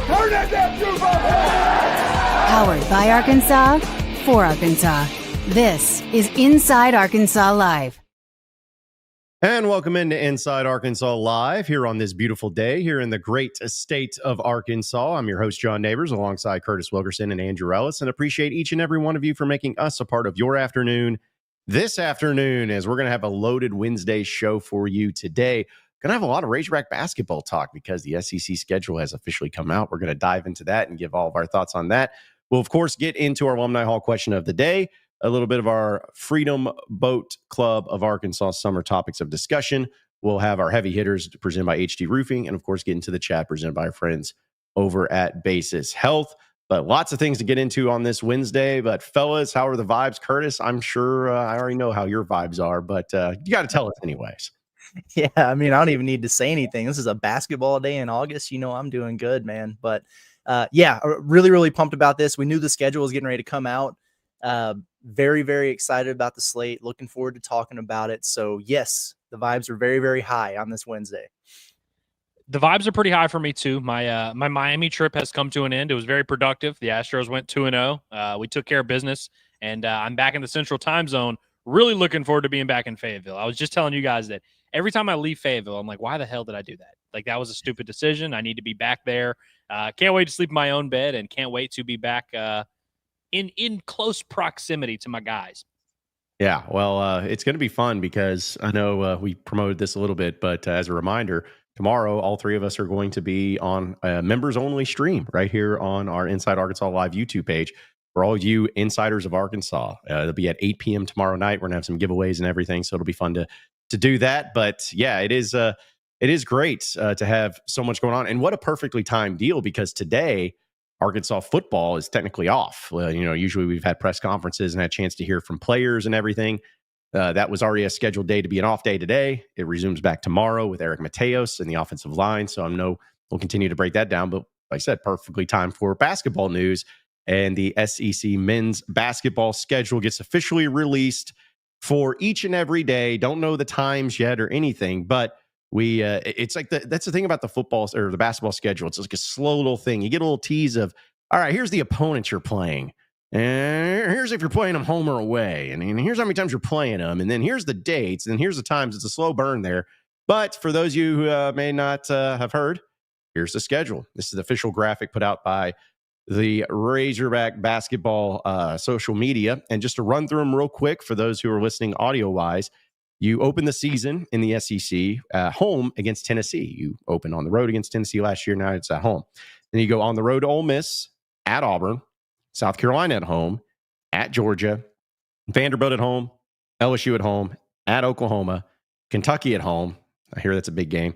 Turn that damn juice on! Powered by Arkansas, for Arkansas. This is Inside Arkansas Live. And welcome into Inside Arkansas Live here on this beautiful day here in the great state of Arkansas. I'm your host, John Neighbors, alongside Curtis Wilkerson and Andrew Ellis, and appreciate each and every one of you for making us a part of your afternoon this afternoon, as we're going to have a loaded Wednesday show for you today. Going to have a lot of Razorback basketball talk because the SEC schedule has officially come out. We're going to dive into that and give all of our thoughts on that. We'll, of course, get into our Alumni Hall question of the day, a little bit of our Freedom Boat Club of Arkansas summer topics of discussion. We'll have our heavy hitters presented by HD Roofing, and of course, get into the chat presented by our friends over at Basis Health. But lots of things to get into on this Wednesday. But fellas, how are the vibes? Curtis, I'm sure I already know how your vibes are, but you got to tell us anyways. Yeah, I mean, I don't even need to say anything. This is a basketball day in August. You know, I'm doing good, man. But yeah, really, really pumped about this. We knew the schedule was getting ready to come out. Very, very excited about the slate. Looking forward to talking about it. So yes, the vibes are very, very high on this Wednesday. The vibes are pretty high for me too. My Miami trip has come to an end. It was very productive. The Astros went 2-0. We took care of business, and I'm back in the Central Time Zone. Really looking forward to being back in Fayetteville. I was just telling you guys that every time I leave Fayetteville, I'm like, why the hell did I do that? Like, that was a stupid decision. I need to be back there. Can't wait to sleep in my own bed, and can't wait to be back in close proximity to my guys. Yeah, well, it's going to be fun because I know we promoted this a little bit, but as a reminder, tomorrow, all three of us are going to be on a members-only stream right here on our Inside Arkansas Live YouTube page for all you insiders of Arkansas. It'll be at 8 p.m. tomorrow night. We're going to have some giveaways and everything, so it'll be fun to do that. But yeah, it is great to have so much going on. And what a perfectly timed deal, because today, Arkansas football is technically off. Usually we've had press conferences and had a chance to hear from players and everything. That was already a scheduled day to be an off day today. It resumes back tomorrow with Eric Mateos in the offensive line. So we'll continue to break that down. But like I said, perfectly timed for basketball news. And the SEC men's basketball schedule gets officially released for each and every day. Don't know the times yet or anything, but it's like that's the thing about the football or the basketball schedule. It's like a slow little thing. You get a little tease of, all right, here's the opponent you're playing. And here's if you're playing them home or away. And here's how many times you're playing them. And then here's the dates. And here's the times. It's a slow burn there. But for those of you who may not have heard, here's the schedule. This is the official graphic put out by the Razorback Basketball social media. And just to run through them real quick for those who are listening audio-wise, you open the season in the SEC home against Tennessee. You opened on the road against Tennessee last year. Now it's at home. Then you go on the road to Ole Miss, at Auburn, South Carolina at home, at Georgia, Vanderbilt at home, LSU at home, at Oklahoma, Kentucky at home. I hear that's a big game.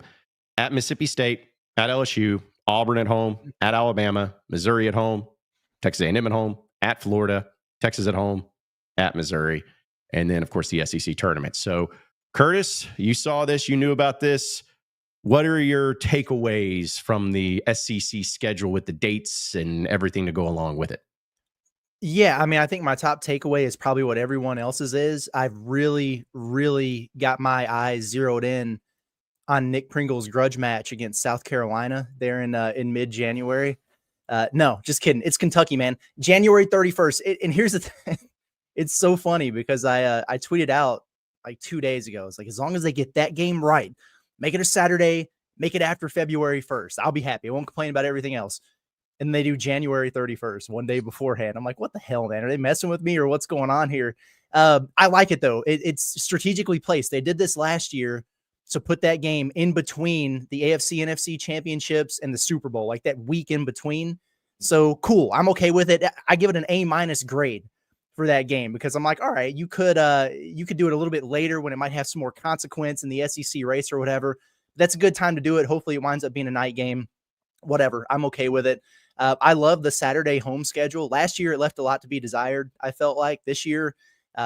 At Mississippi State, at LSU, Auburn at home, at Alabama, Missouri at home, Texas A&M at home, at Florida, Texas at home, at Missouri, and then, of course, the SEC tournament. So, Curtis, you saw this. You knew about this. What are your takeaways from the SEC schedule with the dates and everything to go along with it? Yeah, I mean, I think my top takeaway is probably what everyone else's is. I've really, really got my eyes zeroed in on Nick Pringle's grudge match against South Carolina there in mid-January. No, just kidding. It's Kentucky, man. January 31st. And here's the thing. It's so funny because I tweeted out like 2 days ago. It's like, as long as they get that game right, make it a Saturday, make it after February 1st. I'll be happy. I won't complain about everything else. And they do January 31st, one day beforehand. I'm like, what the hell, man? Are they messing with me or what's going on here? I like it, though. It's strategically placed. They did this last year to put that game in between the AFC, NFC championships and the Super Bowl, like that week in between. So cool. I'm okay with it. I give it an A- grade for that game because I'm like, all right, you could do it a little bit later when it might have some more consequence in the SEC race or whatever. That's a good time to do it. Hopefully it winds up being a night game, whatever. I'm okay with it. I love the Saturday home schedule. Last year, it left a lot to be desired. I felt like this year,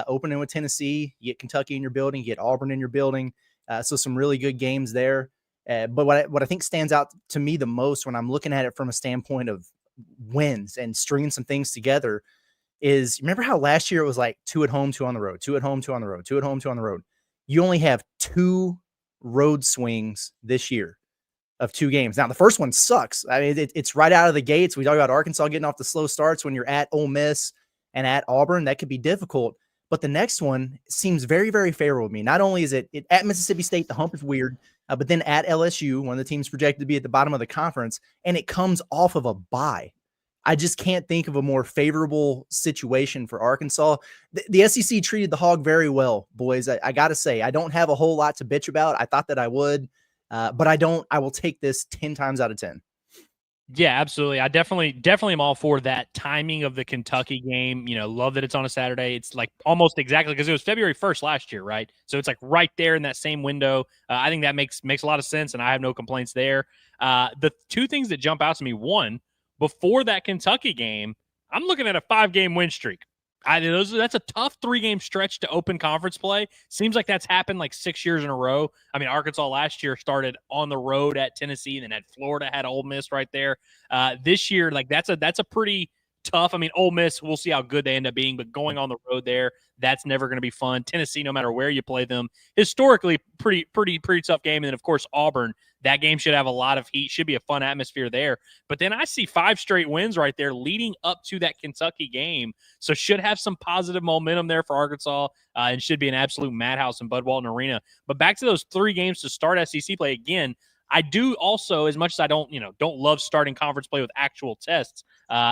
opening with Tennessee, you get Kentucky in your building, you get Auburn in your building. So some really good games there. But what I think stands out to me the most when I'm looking at it from a standpoint of wins and stringing some things together is, remember how last year it was like 2 at home, 2 on the road, 2 at home, 2 on the road, 2 at home, 2 on the road. You only have 2 road swings this year. of 2 games. Now, the first one sucks. I mean, it's right out of the gates. We talk about Arkansas getting off the slow starts when you're at Ole Miss and at Auburn. That could be difficult. But the next one seems very, very favorable to me. Not only is it at Mississippi State, the hump is weird, but then at LSU, one of the teams projected to be at the bottom of the conference, and it comes off of a bye. I just can't think of a more favorable situation for Arkansas. The SEC treated the Hog very well, boys. I got to say, I don't have a whole lot to bitch about. I thought that I would, but I don't. I will take this 10 times out of 10. Yeah, absolutely. I definitely am all for that timing of the Kentucky game. Love that it's on a Saturday. It's like almost exactly because it was February 1st last year, right? So it's like right there in that same window. I think that makes a lot of sense, and I have no complaints there. The 2 things that jump out to me: one, before that Kentucky game, I'm looking at a 5-game win streak. That's a tough 3-game stretch to open conference play. Seems like that's happened like 6 years in a row. I mean, Arkansas last year started on the road at Tennessee, then had Florida, had Ole Miss right there. This year, like that's a pretty tough. I mean, Ole Miss, we'll see how good they end up being, but going on the road there, that's never going to be fun. Tennessee, no matter where you play them, historically pretty tough game. And then of course Auburn, that game should have a lot of heat, should be a fun atmosphere there. But then I see 5 straight wins right there leading up to that Kentucky game. So should have some positive momentum there for Arkansas, and should be an absolute madhouse in Bud Walton Arena. But back to those 3 games to start SEC play again. I do also, as much as I don't love starting conference play with actual tests,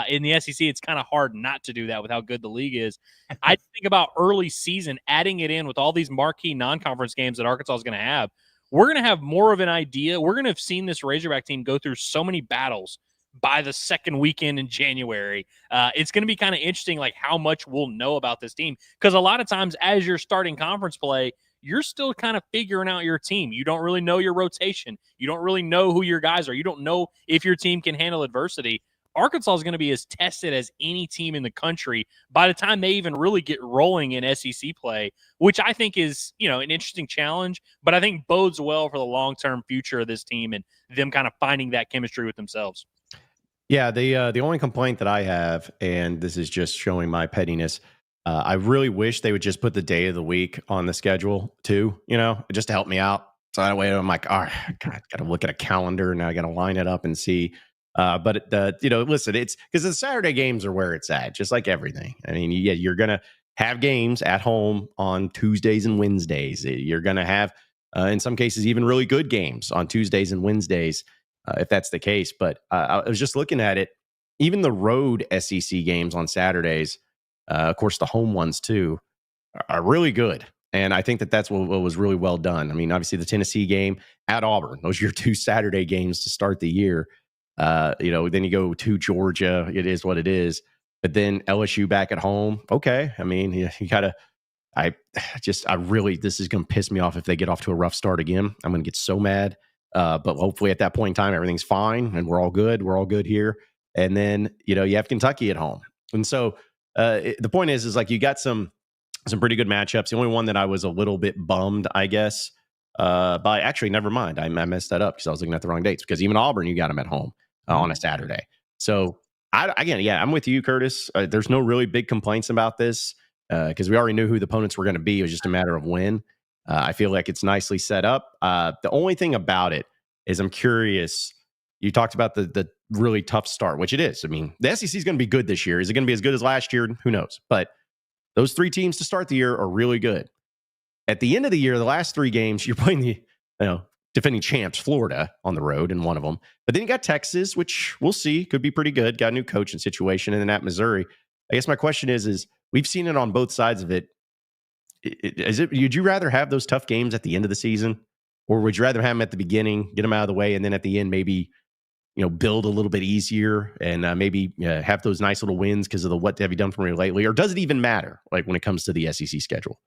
in the SEC, it's kind of hard not to do that with how good the league is. I think about early season, adding it in with all these marquee non-conference games that Arkansas is going to have. We're going to have more of an idea. We're going to have seen this Razorback team go through so many battles by the second weekend in January. It's going to be kind of interesting, like how much we'll know about this team. Because a lot of times as you're starting conference play, you're still kind of figuring out your team. You don't really know your rotation. You don't really know who your guys are. You don't know if your team can handle adversity. Arkansas is going to be as tested as any team in the country by the time they even really get rolling in SEC play, which I think is, an interesting challenge, but I think bodes well for the long-term future of this team and them kind of finding that chemistry with themselves. Yeah, the only complaint that I have, and this is just showing my pettiness, I really wish they would just put the day of the week on the schedule too, just to help me out. So that way I'm like, all right, God, got to look at a calendar and I got to line it up and see. But listen, it's because the Saturday games are where it's at, just like everything. I mean, yeah, you're going to have games at home on Tuesdays and Wednesdays. You're going to have, in some cases, even really good games on Tuesdays and Wednesdays, if that's the case. But I was just looking at it. Even the road SEC games on Saturdays, of course, the home ones too, are really good. And I think that's what was really well done. I mean, obviously the Tennessee game at Auburn, those are your 2 Saturday games to start the year. Then you go to Georgia, it is what it is. But then LSU back at home. Okay. I mean, you gotta, this is going to piss me off if they get off to a rough start again. I'm going to get so mad. But hopefully at that point in time, everything's fine and we're all good. We're all good here. And then, you have Kentucky at home. And so the point is like, you got some pretty good matchups. The only one that I was a little bit bummed, I guess, by actually, never mind. I messed that up because I was looking at the wrong dates, because even Auburn, you got them at home on a Saturday. So I'm with you, Curtis. There's no really big complaints about this because we already knew who the opponents were going to be. It was just a matter of when. I feel like it's nicely set up. The only thing about it is I'm curious. You talked about the really tough start, which it is. I mean, the SEC is going to be good this year. Is it going to be as good as last year? Who knows? But those 3 teams to start the year are really good. At the end of the year, the last 3 games, you're playing the defending champs, Florida, on the road in one of them. But then you got Texas, which we'll see, could be pretty good. Got a new coach and situation. And then at Missouri. I guess my question is we've seen it on both sides of it. Would you rather have those tough games at the end of the season? Or would you rather have them at the beginning, get them out of the way, and then at the end maybe build a little bit easier and maybe have those nice little wins because of the what have you done for me lately? Or does it even matter, like when it comes to the SEC schedule?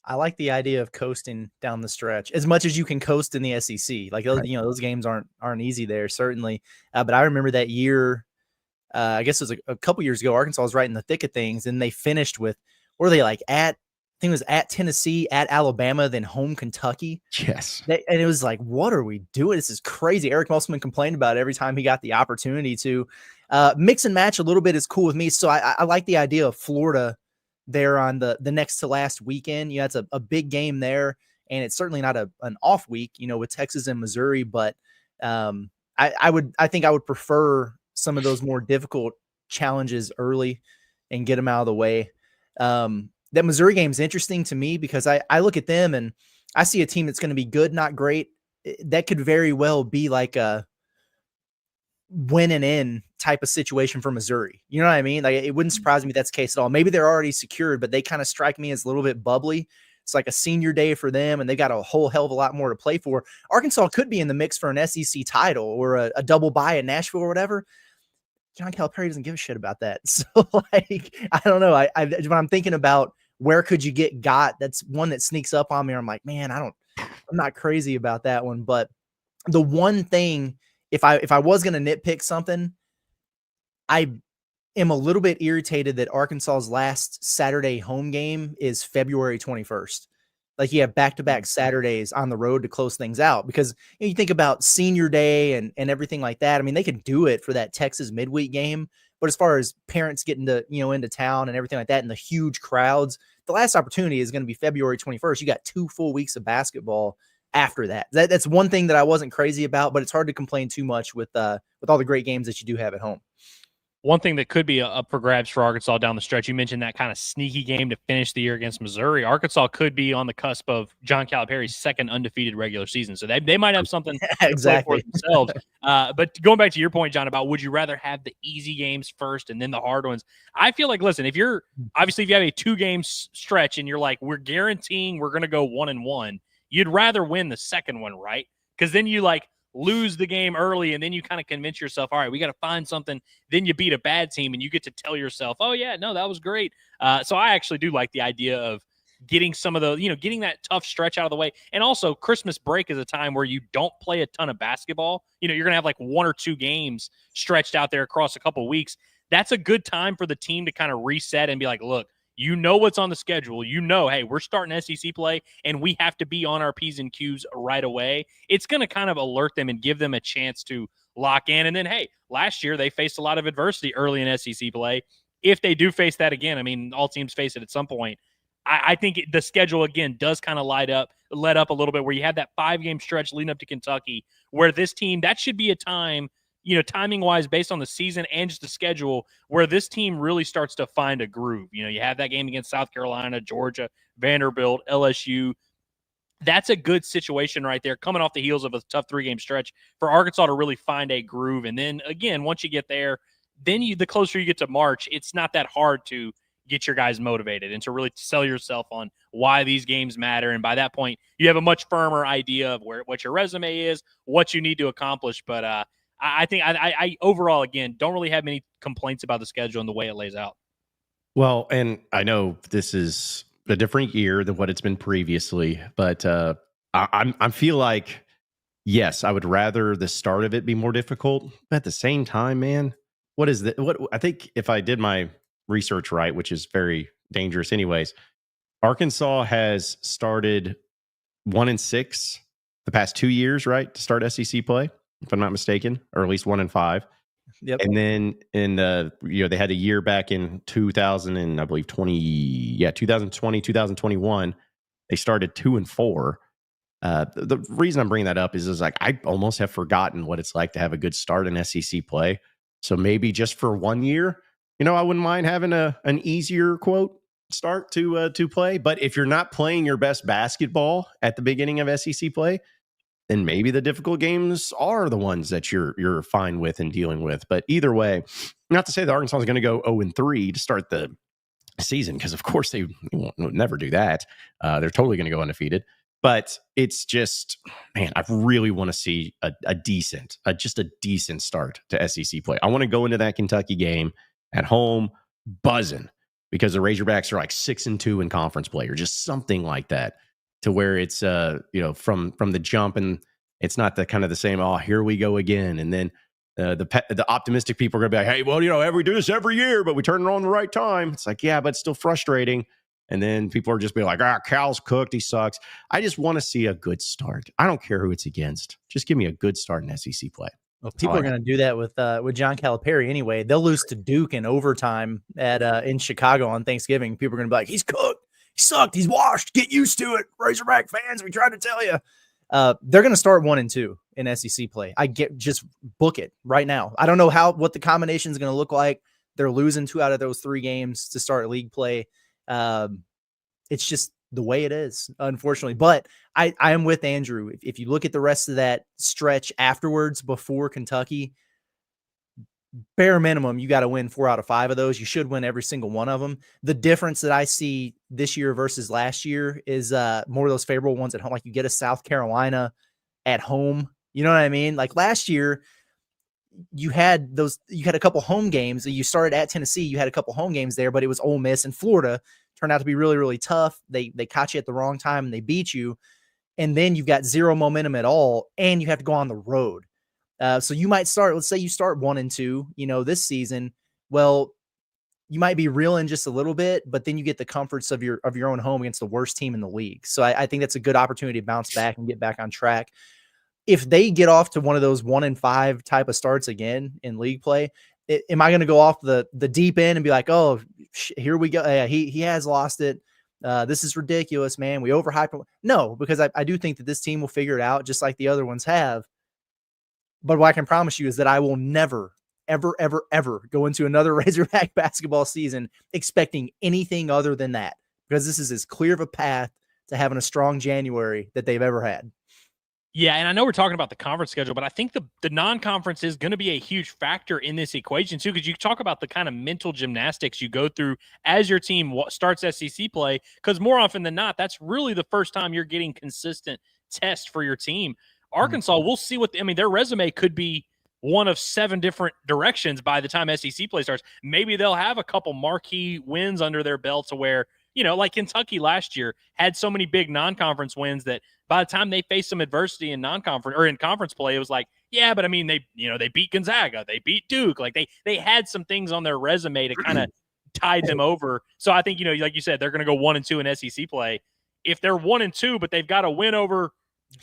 I like the idea of coasting down the stretch as much as you can coast in the SEC. Like those, Right. Those games aren't easy there, certainly. But I remember that year, I guess it was a couple years ago, Arkansas was right in the thick of things, and they finished with, were they like I think it was at Tennessee, at Alabama, then home Kentucky. Yes. And it was like, what are we doing? This is crazy. Eric Musselman complained about it every time he got the opportunity to mix and match a little bit is cool with me. So I like the idea of Florida there on the next to last weekend. It's a big game there, and it's certainly not an off week, with Texas and Missouri, but I think I would prefer some of those more difficult challenges early and get them out of the way. That Missouri game is interesting to me because I look at them and I see a team that's going to be good, not great. That could very well be like a win and in type of situation for Missouri. You know what I mean? Like, it wouldn't surprise me if that's the case at all. Maybe they're already secured, but they kind of strike me as a little bit bubbly. It's like a senior day for them, and they got a whole hell of a lot more to play for. Arkansas could be in the mix for an SEC title or a double bye in Nashville or whatever. John Calipari doesn't give a shit about that. So, like, I don't know. When I'm thinking about where could you get got, that's one that sneaks up on me. I'm like, man, I'm not crazy about that one. But the one thing, if I was going to nitpick something, I am a little bit irritated that Arkansas's last Saturday home game is February 21st. Like, you have back-to-back Saturdays on the road to close things out because you think about senior day and everything like that. I mean, they can do it for that Texas midweek game, but as far as parents getting to, into town and everything like that and the huge crowds, the last opportunity is going to be February 21st. You got 2 full weeks of basketball after that. That's one thing that I wasn't crazy about, but it's hard to complain too much with all the great games that you do have at home. One thing that could be up for grabs for Arkansas down the stretch, you mentioned that kind of sneaky game to finish the year against Missouri. Arkansas could be on the cusp of John Calipari's second undefeated regular season, so they might have something exactly for themselves. But going back to your point, John, about would you rather have the easy games first and then the hard ones? I feel like, listen, if you have a 2-game stretch and you're like, we're guaranteeing we're going to go 1-1, you'd rather win the second one, right? Because then you lose the game early, and then you kind of convince yourself, all right, we got to find something. Then you beat a bad team, and you get to tell yourself, oh, yeah, no, that was great. So I actually do like the idea of getting some of those, getting that tough stretch out of the way. And also, Christmas break is a time where you don't play a ton of basketball. You're going to have 1 or 2 games stretched out there across a couple of weeks. That's a good time for the team to kind of reset and be like, look, what's on the schedule. Hey, we're starting SEC play, and we have to be on our P's and Q's right away. It's going to kind of alert them and give them a chance to lock in. And then, hey, last year they faced a lot of adversity early in SEC play. If they do face that again, I mean, all teams face it at some point. I think the schedule, again, does kind of let up a little bit where you have that 5-game stretch leading up to Kentucky where this team, that should be a time – timing-wise, based on the season and just the schedule, where this team really starts to find a groove. You have that game against South Carolina, Georgia, Vanderbilt, LSU. That's a good situation right there, coming off the heels of a tough 3-game stretch for Arkansas to really find a groove. And then, again, once you get there, then the closer you get to March, it's not that hard to get your guys motivated and to really sell yourself on why these games matter. And by that point, you have a much firmer idea of what your resume is, what you need to accomplish. But I think I overall, again, don't really have many complaints about the schedule and the way it lays out. Well, and I know this is a different year than what it's been previously, but I feel like, yes, I would rather the start of it be more difficult. But at the same time, man, what I think if I did my research right, which is very dangerous anyways, Arkansas has started 1-6 the past 2 years, right, to start SEC play, if I'm not mistaken, or at least 1-5. Yep. And then they had a year back in 2020, 2021, they started 2-4. The reason I'm bringing that up is I almost have forgotten what it's like to have a good start in SEC play. So maybe just for 1 year, I wouldn't mind having an easier quote start to play. But if you're not playing your best basketball at the beginning of SEC play, then maybe the difficult games are the ones that you're fine with and dealing with. But either way, not to say that Arkansas is going to go 0-3 to start the season, because of course they won't never do that. They're totally going to go undefeated. But it's just, man, I really want to see a decent start to SEC play. I want to go into that Kentucky game at home buzzing because the Razorbacks are 6-2 in conference play or just something like that, to where it's from the jump, and it's not the kind of the same, oh, here we go again. And then the optimistic people are going to be like, hey, well, we do this every year, but we turn it on the right time. It's like, yeah, but it's still frustrating. And then people are just be like, Cal's cooked, he sucks. I just want to see a good start. I don't care who it's against. Just give me a good start in SEC play. Well, people are going to do that with John Calipari anyway. They'll lose to Duke in overtime in Chicago on Thanksgiving. People are going to be like, he's cooked. He sucked. He's washed. Get used to it. Razorback fans, we tried to tell you. They're going to start 1-2 in SEC play. Just book it right now. I don't know what the combination is going to look like. They're losing 2 out of those 3 games to start league play. It's just the way it is, unfortunately. But I am with Andrew. If you look at the rest of that stretch afterwards before Kentucky, bare minimum, you got to win 4 out of 5 of those. You should win every single one of them. The difference that I see this year versus last year is more of those favorable ones at home. Like you get a South Carolina at home. You know what I mean? Like last year, you had a couple home games. You started at Tennessee. You had a couple home games there, but it was Ole Miss and Florida. Turned out to be really, really tough. They caught you at the wrong time and they beat you. And then you've got 0 momentum at all, and you have to go on the road. So you might start, let's say you start 1-2, this season. Well, you might be reeling just a little bit, but then you get the comforts of your own home against the worst team in the league. So I think that's a good opportunity to bounce back and get back on track. If they get off to one of those 1-5 type of starts again in league play, am I going to go off the deep end and be like, oh, here we go. He has lost it. This is ridiculous, man. We overhyped him. No, because I do think that this team will figure it out just like the other ones have. But what I can promise you is that I will never, ever, ever, ever go into another Razorback basketball season expecting anything other than that, because this is as clear of a path to having a strong January that they've ever had. Yeah, and I know we're talking about the conference schedule, but I think the non-conference is going to be a huge factor in this equation too, because you talk about the kind of mental gymnastics you go through as your team starts SEC play, because more often than not, that's really the first time you're getting consistent test for your team. Arkansas, we'll see their resume could be one of 7 different directions by the time SEC play starts. Maybe they'll have a couple marquee wins under their belt to where, like Kentucky last year had so many big non-conference wins that by the time they faced some adversity in non-conference or in conference play, it was like, yeah, but they beat Gonzaga, they beat Duke. Like they had some things on their resume to kind of tide them over. So I think, like you said, they're going to go 1-2 in SEC play. If they're 1-2, but they've got to win over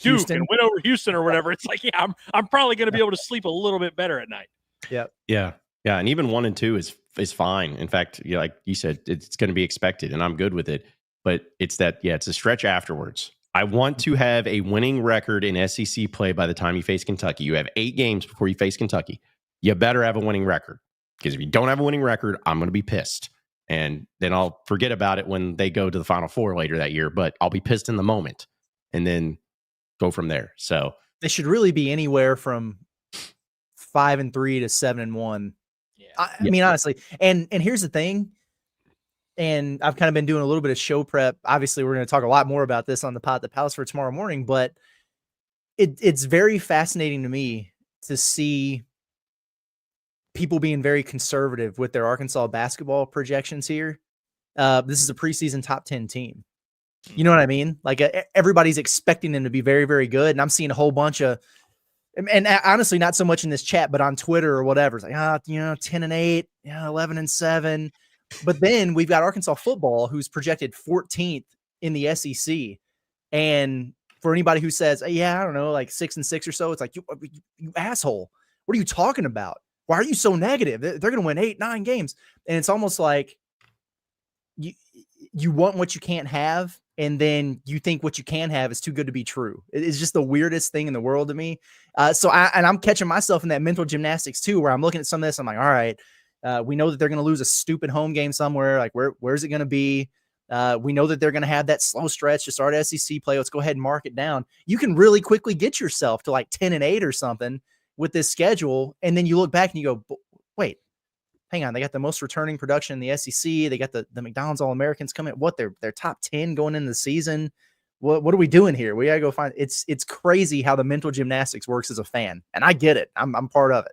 Duke Houston and win over Houston or whatever, it's like, yeah, I'm probably going to be able to sleep a little bit better at night. Yeah. And even 1-2 is fine. In fact, like you said, it's going to be expected, and I'm good with it. But it's a stretch afterwards. I want to have a winning record in SEC play by the time you face Kentucky. You have 8 games before you face Kentucky. You better have a winning record, because if you don't have a winning record, I'm going to be pissed. And then I'll forget about it when they go to the Final Four later that year, but I'll be pissed in the moment and then go from there. So they should really be anywhere from 5-3 to 7-1. Yeah. I mean, honestly, and here's the thing. And I've kind of been doing a little bit of show prep. Obviously, we're going to talk a lot more about this on the Pot at the Palace for tomorrow morning, but it's very fascinating to me to see people being very conservative with their Arkansas basketball projections here. This is a preseason top 10 team. You know what I mean? Like everybody's expecting them to be very, very good. And I'm seeing a whole bunch of, and honestly, not so much in this chat, but on Twitter or whatever. It's like, 10-8, 11-7. But then we've got Arkansas football, who's projected 14th in the SEC. And for anybody who says, I don't know, like 6-6 or so, it's like, you asshole. What are you talking about? Why are you so negative? They're going to win 8-9 games. And it's almost like you want what you can't have, and then you think what you can have is too good to be true. It's just the weirdest thing in the world to me. So I'm catching myself in that mental gymnastics too, where I'm looking at some of this. I'm like, all right, we know that they're going to lose a stupid home game somewhere. Like where's it going to be? We know that they're going to have that slow stretch to start SEC play. Let's go ahead and mark it down. You can really quickly get yourself to like 10-8 or something with this schedule. And then you look back and you go, wait, hang on. They got the most returning production in the SEC. They got the McDonald's All-Americans coming. What, they're top 10 going into the season. What are we doing here? We got to go find it's crazy how the mental gymnastics works as a fan. And I get it. I'm part of it.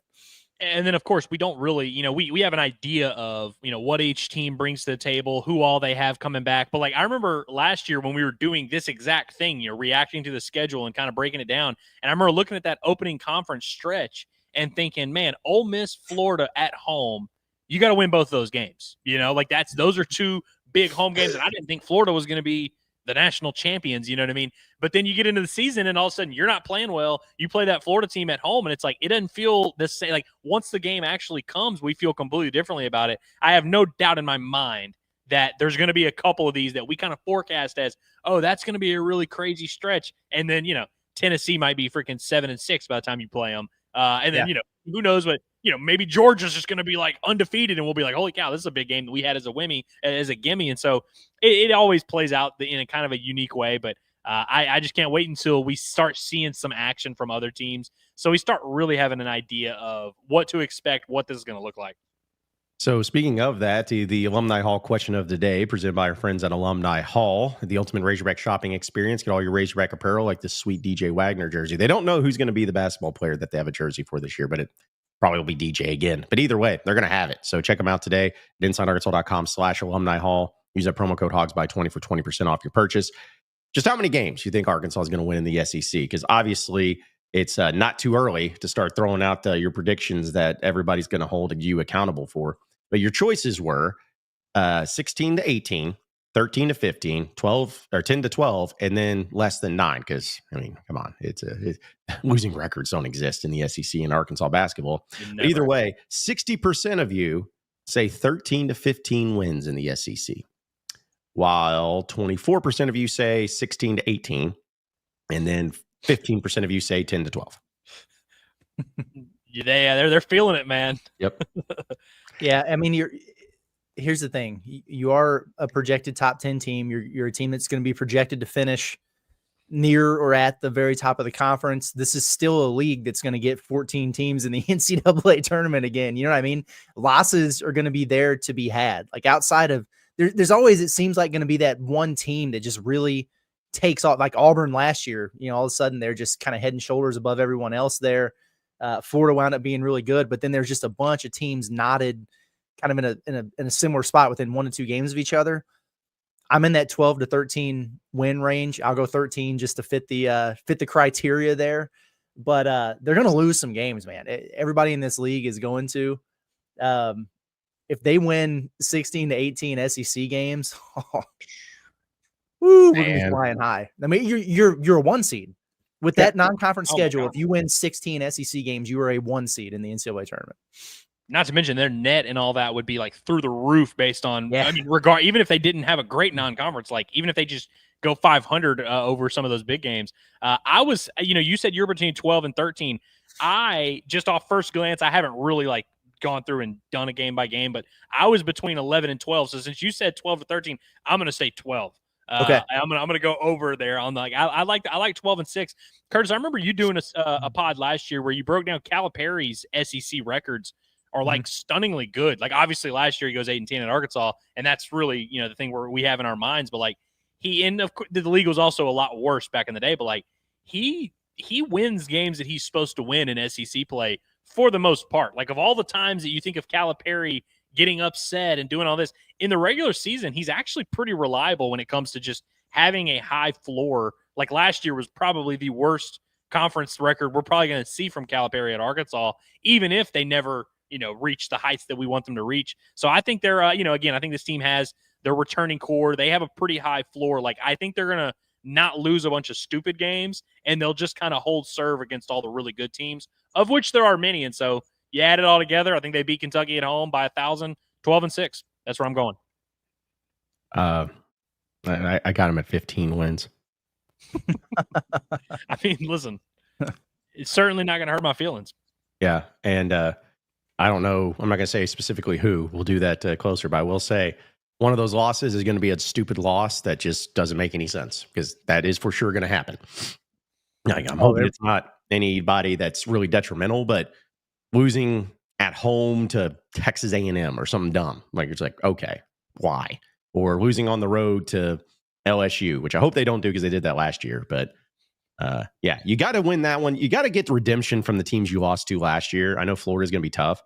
And then, of course, we don't really, we have an idea of, what each team brings to the table, who all they have coming back. But, like, I remember last year when we were doing this exact thing, reacting to the schedule and kind of breaking it down. And I remember looking at that opening conference stretch and thinking, man, Ole Miss, Florida at home, you got to win both of those games. Those are 2 big home games. And I didn't think Florida was going to be the national champions, you know what I mean? But then you get into the season and all of a sudden you're not playing well. You play that Florida team at home and it's like, it doesn't feel the same. Like once the game actually comes, we feel completely differently about it. I have no doubt in my mind that there's going to be a couple of these that we kind of forecast as, oh, that's going to be a really crazy stretch. And then, Tennessee might be freaking 7-6 by the time you play them. And then, Yeah. Who knows what, maybe Georgia's just going to be like undefeated and we'll be like, holy cow, this is a big game that we had as a gimme. And so it always plays out in a kind of a unique way. But I just can't wait until we start seeing some action from other teams. So we start really having an idea of what to expect, what this is going to look like. So speaking of that, the Alumni Hall question of the day presented by our friends at Alumni Hall, the ultimate Razorback shopping experience. Get all your Razorback apparel like this sweet DJ Wagner jersey. They don't know who's going to be the basketball player that they have a jersey for this year, but it probably will be DJ again. But either way, they're going to have it. So check them out today at InsideArkansas.com/Alumni Hall. Use that promo code HOGSBY20 for 20% off your purchase. Just how many games you think Arkansas is going to win in the SEC? Because obviously it's not too early to start throwing out your predictions that everybody's going to hold you accountable for. But your choices were 16 to 18, 13 to 15, 12 or 10 to 12, and then less than 9. Because come on, losing records don't exist in the SEC and Arkansas basketball. But either way, 60% of you say 13 to 15 wins in the SEC, while 24% of you say 16 to 18, and then 15% of you say 10 to 12. Yeah, they're feeling it, man. Yep. Yeah, I mean, here's the thing. You are a projected top 10 team. You're a team that's going to be projected to finish near or at the very top of the conference. This is still a league that's going to get 14 teams in the NCAA tournament again. You know what I mean? Losses are going to be there to be had. Like outside of there's always, it seems like, going to be that one team that just really takes off, like Auburn last year. All of a sudden they're just kind of head and shoulders above everyone else there. Florida wound up being really good, but then there's just a bunch of teams knotted kind of in a similar spot within 1 to 2 games of each other. I'm in that 12 to 13 win range. I'll go 13 just to fit the criteria there, but they're going to lose some games, man. Everybody in this league is going to, if they win 16 to 18 SEC games, we're going to be flying high. I mean, you're a 1 seed. With that non-conference schedule, if you win 16 SEC games, you are a 1 seed in the NCAA tournament. Not to mention their net and all that would be like through the roof based on, Yeah. I mean, even if they didn't have a great non-conference, like even if they just go 500 over some of those big games. I was, you said you're between 12 and 13. I just off first glance, I haven't really like gone through and done a game by game, but I was between 11 and 12. So since you said 12 to 13, I'm going to say 12. Okay. I'm gonna go over there on I like 12 and 6. Curtis, I remember you doing a pod last year where you broke down Calipari's SEC records are like stunningly good. Like obviously last year he goes 8 and 10 at Arkansas, and that's really the thing where we have in our minds. But like the league was also a lot worse back in the day. But like he wins games that he's supposed to win in SEC play for the most part. Like of all the times that you think of Calipari getting upset and doing all this in the regular season, he's actually pretty reliable when it comes to just having a high floor. Like last year was probably the worst conference record we're probably going to see from Calipari at Arkansas, even if they never, reach the heights that we want them to reach. So I think they're, again, I think this team has their returning core. They have a pretty high floor. Like I think they're going to not lose a bunch of stupid games, and they'll just kind of hold serve against all the really good teams, of which there are many. And so you add it all together, I think they beat Kentucky at home by 1,000, 12 and 6. That's where I'm going. I got him at 15 wins. I mean, listen, it's certainly not going to hurt my feelings. Yeah, and I don't know. I'm not going to say specifically who. We'll do that closer, but I will say one of those losses is going to be a stupid loss that just doesn't make any sense, because that is for sure going to happen. I'm hoping it's not anybody that's really detrimental, but losing at home to Texas A&M or something dumb. Like it's like, okay, why? Or losing on the road to LSU, which I hope they don't do because they did that last year. But yeah, you got to win that one. You got to get the redemption from the teams you lost to last year. I know Florida's going to be tough,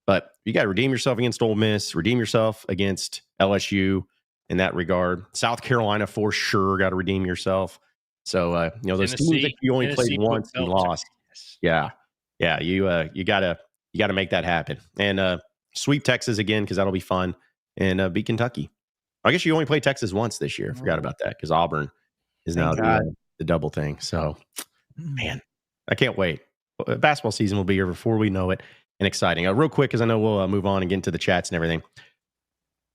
but you got to redeem yourself against Ole Miss, redeem yourself against LSU in that regard. South Carolina for sure got to redeem yourself. So, those teams that you only played once and lost. Yeah. Yeah. You gotta make that happen, and sweep Texas again, because that'll be fun, and beat Kentucky. I guess you only played Texas once this year. I forgot about that, because Auburn is now the double thing. So, man, I can't wait. Basketball season will be here before we know it, and exciting. Real quick, because I know we'll move on and get into the chats and everything.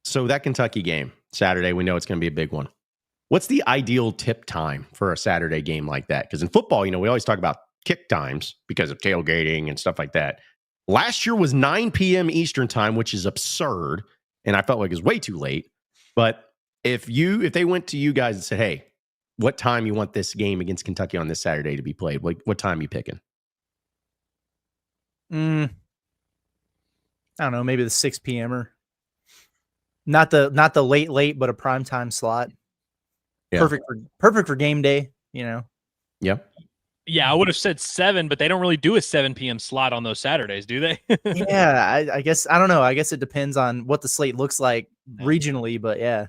So that Kentucky game Saturday, we know it's going to be a big one. what's the ideal tip time for a Saturday game like that? Because in football, we always talk about kick times because of tailgating and stuff like that. Last year was 9 p.m. Eastern time, which is absurd. And I felt like it was way too late. But if they went to you guys and said, hey, what time you want this game against Kentucky on this Saturday to be played? What time are you picking? I don't know, maybe the 6 p.m.er. Not the late, but a prime time slot. Yeah. Perfect for game day, Yep. Yeah, I would have said 7, but they don't really do a 7 p.m. slot on those Saturdays, do they? Yeah, I guess I don't know. I guess it depends on what the slate looks like regionally, but yeah.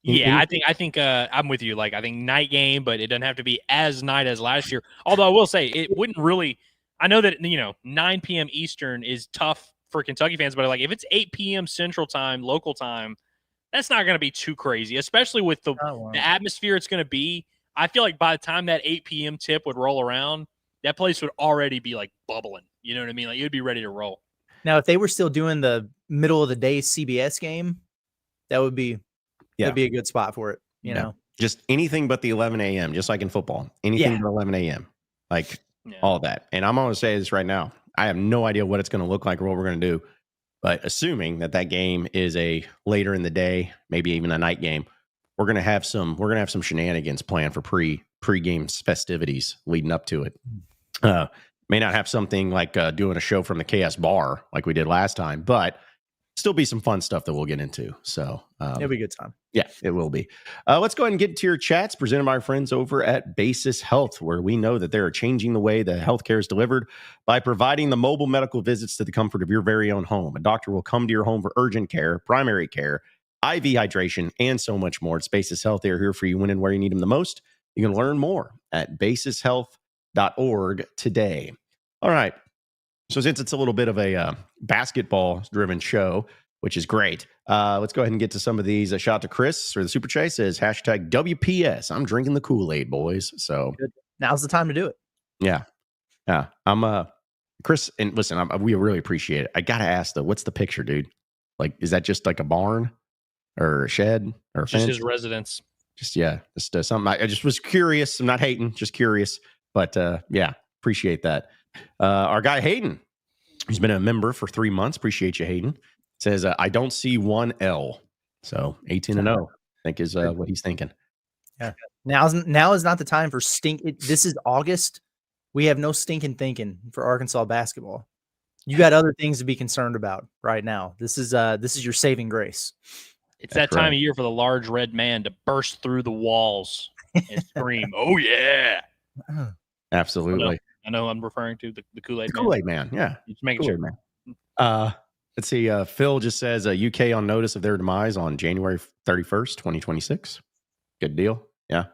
Yeah, I think I'm with you. Like, I think night game, but it doesn't have to be as night as last year. Although I will say it wouldn't really. I know that 9 p.m. Eastern is tough for Kentucky fans, but like if it's 8 p.m. Central Time, local time, that's not going to be too crazy, especially with the atmosphere it's going to be. I feel like by the time that 8 p.m. tip would roll around, that place would already be like bubbling. You know what I mean? Like it would be ready to roll. Now, if they were still doing the middle of the day CBS game, that'd be a good spot for it. You know, just anything but the 11 a.m. Just like in football, anything but 11 a.m. Like all that. And I'm going to say this right now. I have no idea what it's going to look like or what we're going to do. But assuming that game is a later in the day, maybe even a night game, we're going to have some shenanigans planned for pre-game festivities leading up to it. May not have something like doing a show from the KS bar like we did last time, but still be some fun stuff that we'll get into. So it'll be a good time. Yeah, it will be. Let's go ahead and get into your chats presented by our friends over at Basis Health, where we know that they're changing the way that healthcare is delivered by providing the mobile medical visits to the comfort of your very own home. A doctor will come to your home for urgent care, primary care, IV hydration, and so much more. It's Basis Health. They're here for you when and where you need them the most. You can learn more at basishealth.org today. All right. So since it's a little bit of a basketball-driven show, which is great, let's go ahead and get to some of these. A shout out to Chris, or the Super Chase says, hashtag WPS. I'm drinking the Kool-Aid, boys. So good. Now's the time to do it. Yeah. I'm Chris, and listen, we really appreciate it. I got to ask, though, what's the picture, dude? Like, is that just like a barn or a shed or a fence? Just his residence. Just something. I just was curious. I'm not hating, just curious. But appreciate that. Our guy Hayden, who's been a member for 3 months, appreciate you, Hayden, says, I don't see one L. So 18-0, I think is what he's thinking. Yeah. Now is not the time for this is August. We have no stinking thinking for Arkansas basketball. You got other things to be concerned about right now. This is your saving grace. It's that time of year for the large red man to burst through the walls and scream, "Oh yeah!" Absolutely. I know I'm referring to the Kool-Aid man. Kool-Aid man, yeah. Just making Kool-Aid sure. Man. Let's see. Phil just says UK on notice of their demise on January 31st, 2026. Good deal. Yeah.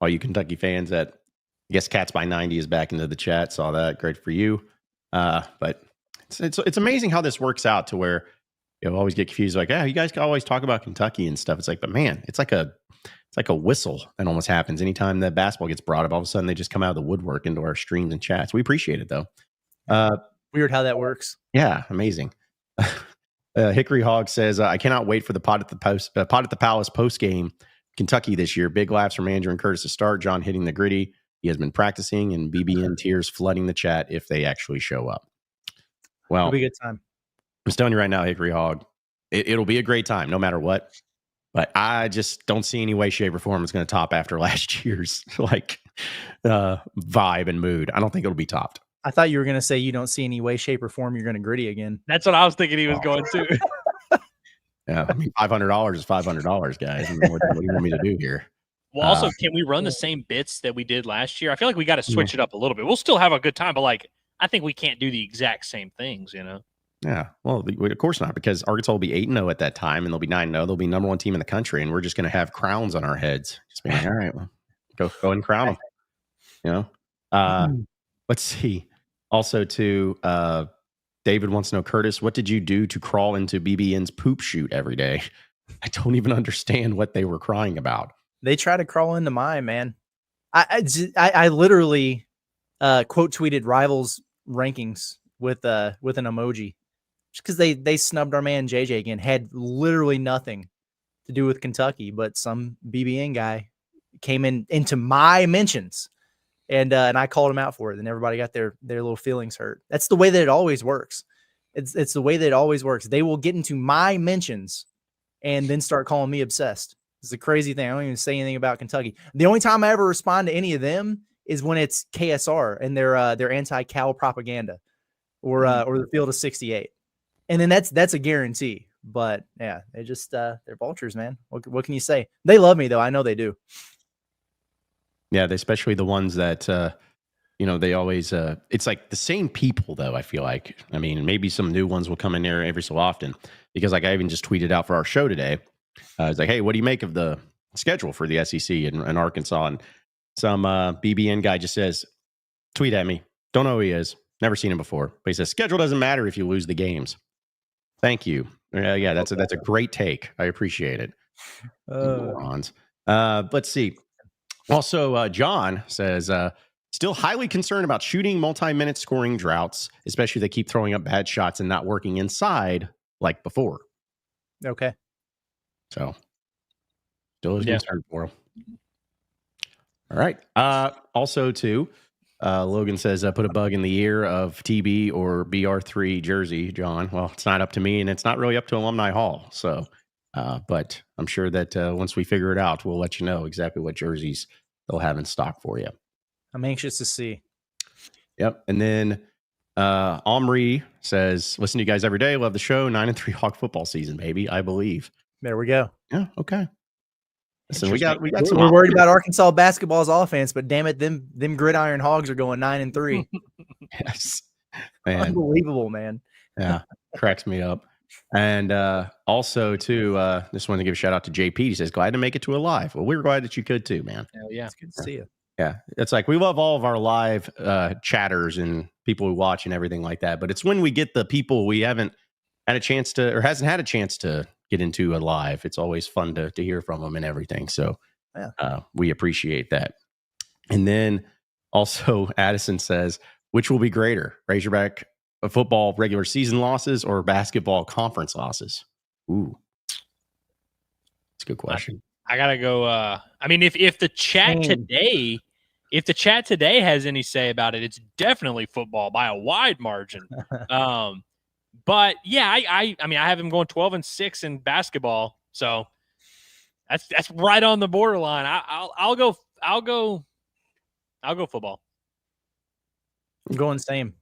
All you Kentucky fans that, I guess Cats by 90 is back into the chat. Saw that. Great for you. But it's amazing how this works out to where you always get confused. Like, you guys can always talk about Kentucky and stuff. It's like, but man, it's like a whistle that almost happens anytime that basketball gets brought up. All of a sudden, they just come out of the woodwork into our streams and chats. We appreciate it, though. Weird how that works. Yeah, amazing. Hickory Hog says, I cannot wait for the Pot at the Palace post game Kentucky this year. Big laughs from Andrew and Curtis to start. John hitting the gritty. He has been practicing, and BBN tears flooding the chat if they actually show up. Well, it'll be a good time. I'm telling you right now, Hickory Hog, it'll be a great time no matter what. But I just don't see any way, shape, or form it's going to top after last year's vibe and mood. I don't think it'll be topped. I thought you were going to say you don't see any way, shape, or form you're going to gritty again. That's what I was thinking he was going to. Yeah, I mean, $500 is $500, guys. I mean, what do you want me to do here? Well, also, can we run the same bits that we did last year? I feel like we got to switch it up a little bit. We'll still have a good time, but I think we can't do the exact same things, Yeah, well, of course not, because Arkansas will be 8-0 at that time, and they'll be 9-0. They'll be number one team in the country, and we're just going to have crowns on our heads. Just being like, all right, well, go and crown them. Let's see. Also, David wants to know, Curtis, what did you do to crawl into BBN's poop chute every day? I don't even understand what they were crying about. They try to crawl into mine, man. I literally quote tweeted Rivals rankings with an emoji just because they snubbed our man JJ again. Had literally nothing to do with Kentucky, but some BBN guy came into my mentions, and I called him out for it, and everybody got their little feelings hurt. That's the way that it always works. It's the way that it always works. They will get into my mentions and then start calling me obsessed. It's a crazy thing. I don't even say anything about Kentucky. The only time I ever respond to any of them is when it's KSR and their anti-Cal propaganda, or the Field of 68, and then that's a guarantee. But yeah, they just they're vultures, man. What can you say? They love me though. I know they do. Yeah, especially the ones that they always it's like the same people though, I feel like. I mean, maybe some new ones will come in there every so often, because like I even just tweeted out for our show today. It's like, hey, what do you make of the schedule for the SEC in Arkansas? And some BBN guy just says, tweet at me. Don't know who he is. Never seen him before. But he says, schedule doesn't matter if you lose the games. Thank you. Yeah, that's a great take. I appreciate it. Morons. Let's see. Also, John says, still highly concerned about shooting multi-minute scoring droughts, especially if they keep throwing up bad shots and not working inside like before. Okay. So, still is concerned for him. All right. Also, too, Logan says, put a bug in the ear of TB or BR3 jersey, John. Well, it's not up to me, and it's not really up to Alumni Hall. So, but I'm sure that once we figure it out, we'll let you know exactly what jerseys they'll have in stock for you. I'm anxious to see. Yep. And then Omri says, listen to you guys every day. Love the show. 9-3 Hawk football season, baby. I believe. There we go. Yeah. Okay. Listen, we got some. We're worried about Arkansas basketball's offense, but damn it, them gridiron Hogs are going 9-3. Yes, man. Unbelievable, man. Yeah, cracks me up. And also, too, just wanted to give a shout out to JP. He says, glad to make it to a live. Well, we were glad that you could too, man. Hell yeah, it's good to see you. Yeah, it's like we love all of our live chatters and people who watch and everything like that. But it's when we get the people we haven't had a chance to, or hasn't had a chance to get into a live. It's always fun to hear from them and everything. So we appreciate that. And then also Addison says, which will be greater, Razorback football regular season losses or basketball conference losses? Ooh, that's a good question. I gotta go. I mean, if the chat today has any say about it, it's definitely football by a wide margin. But yeah, I mean, I have him going 12-6 in basketball, so that's right on the borderline. I'll go football. I'm going same.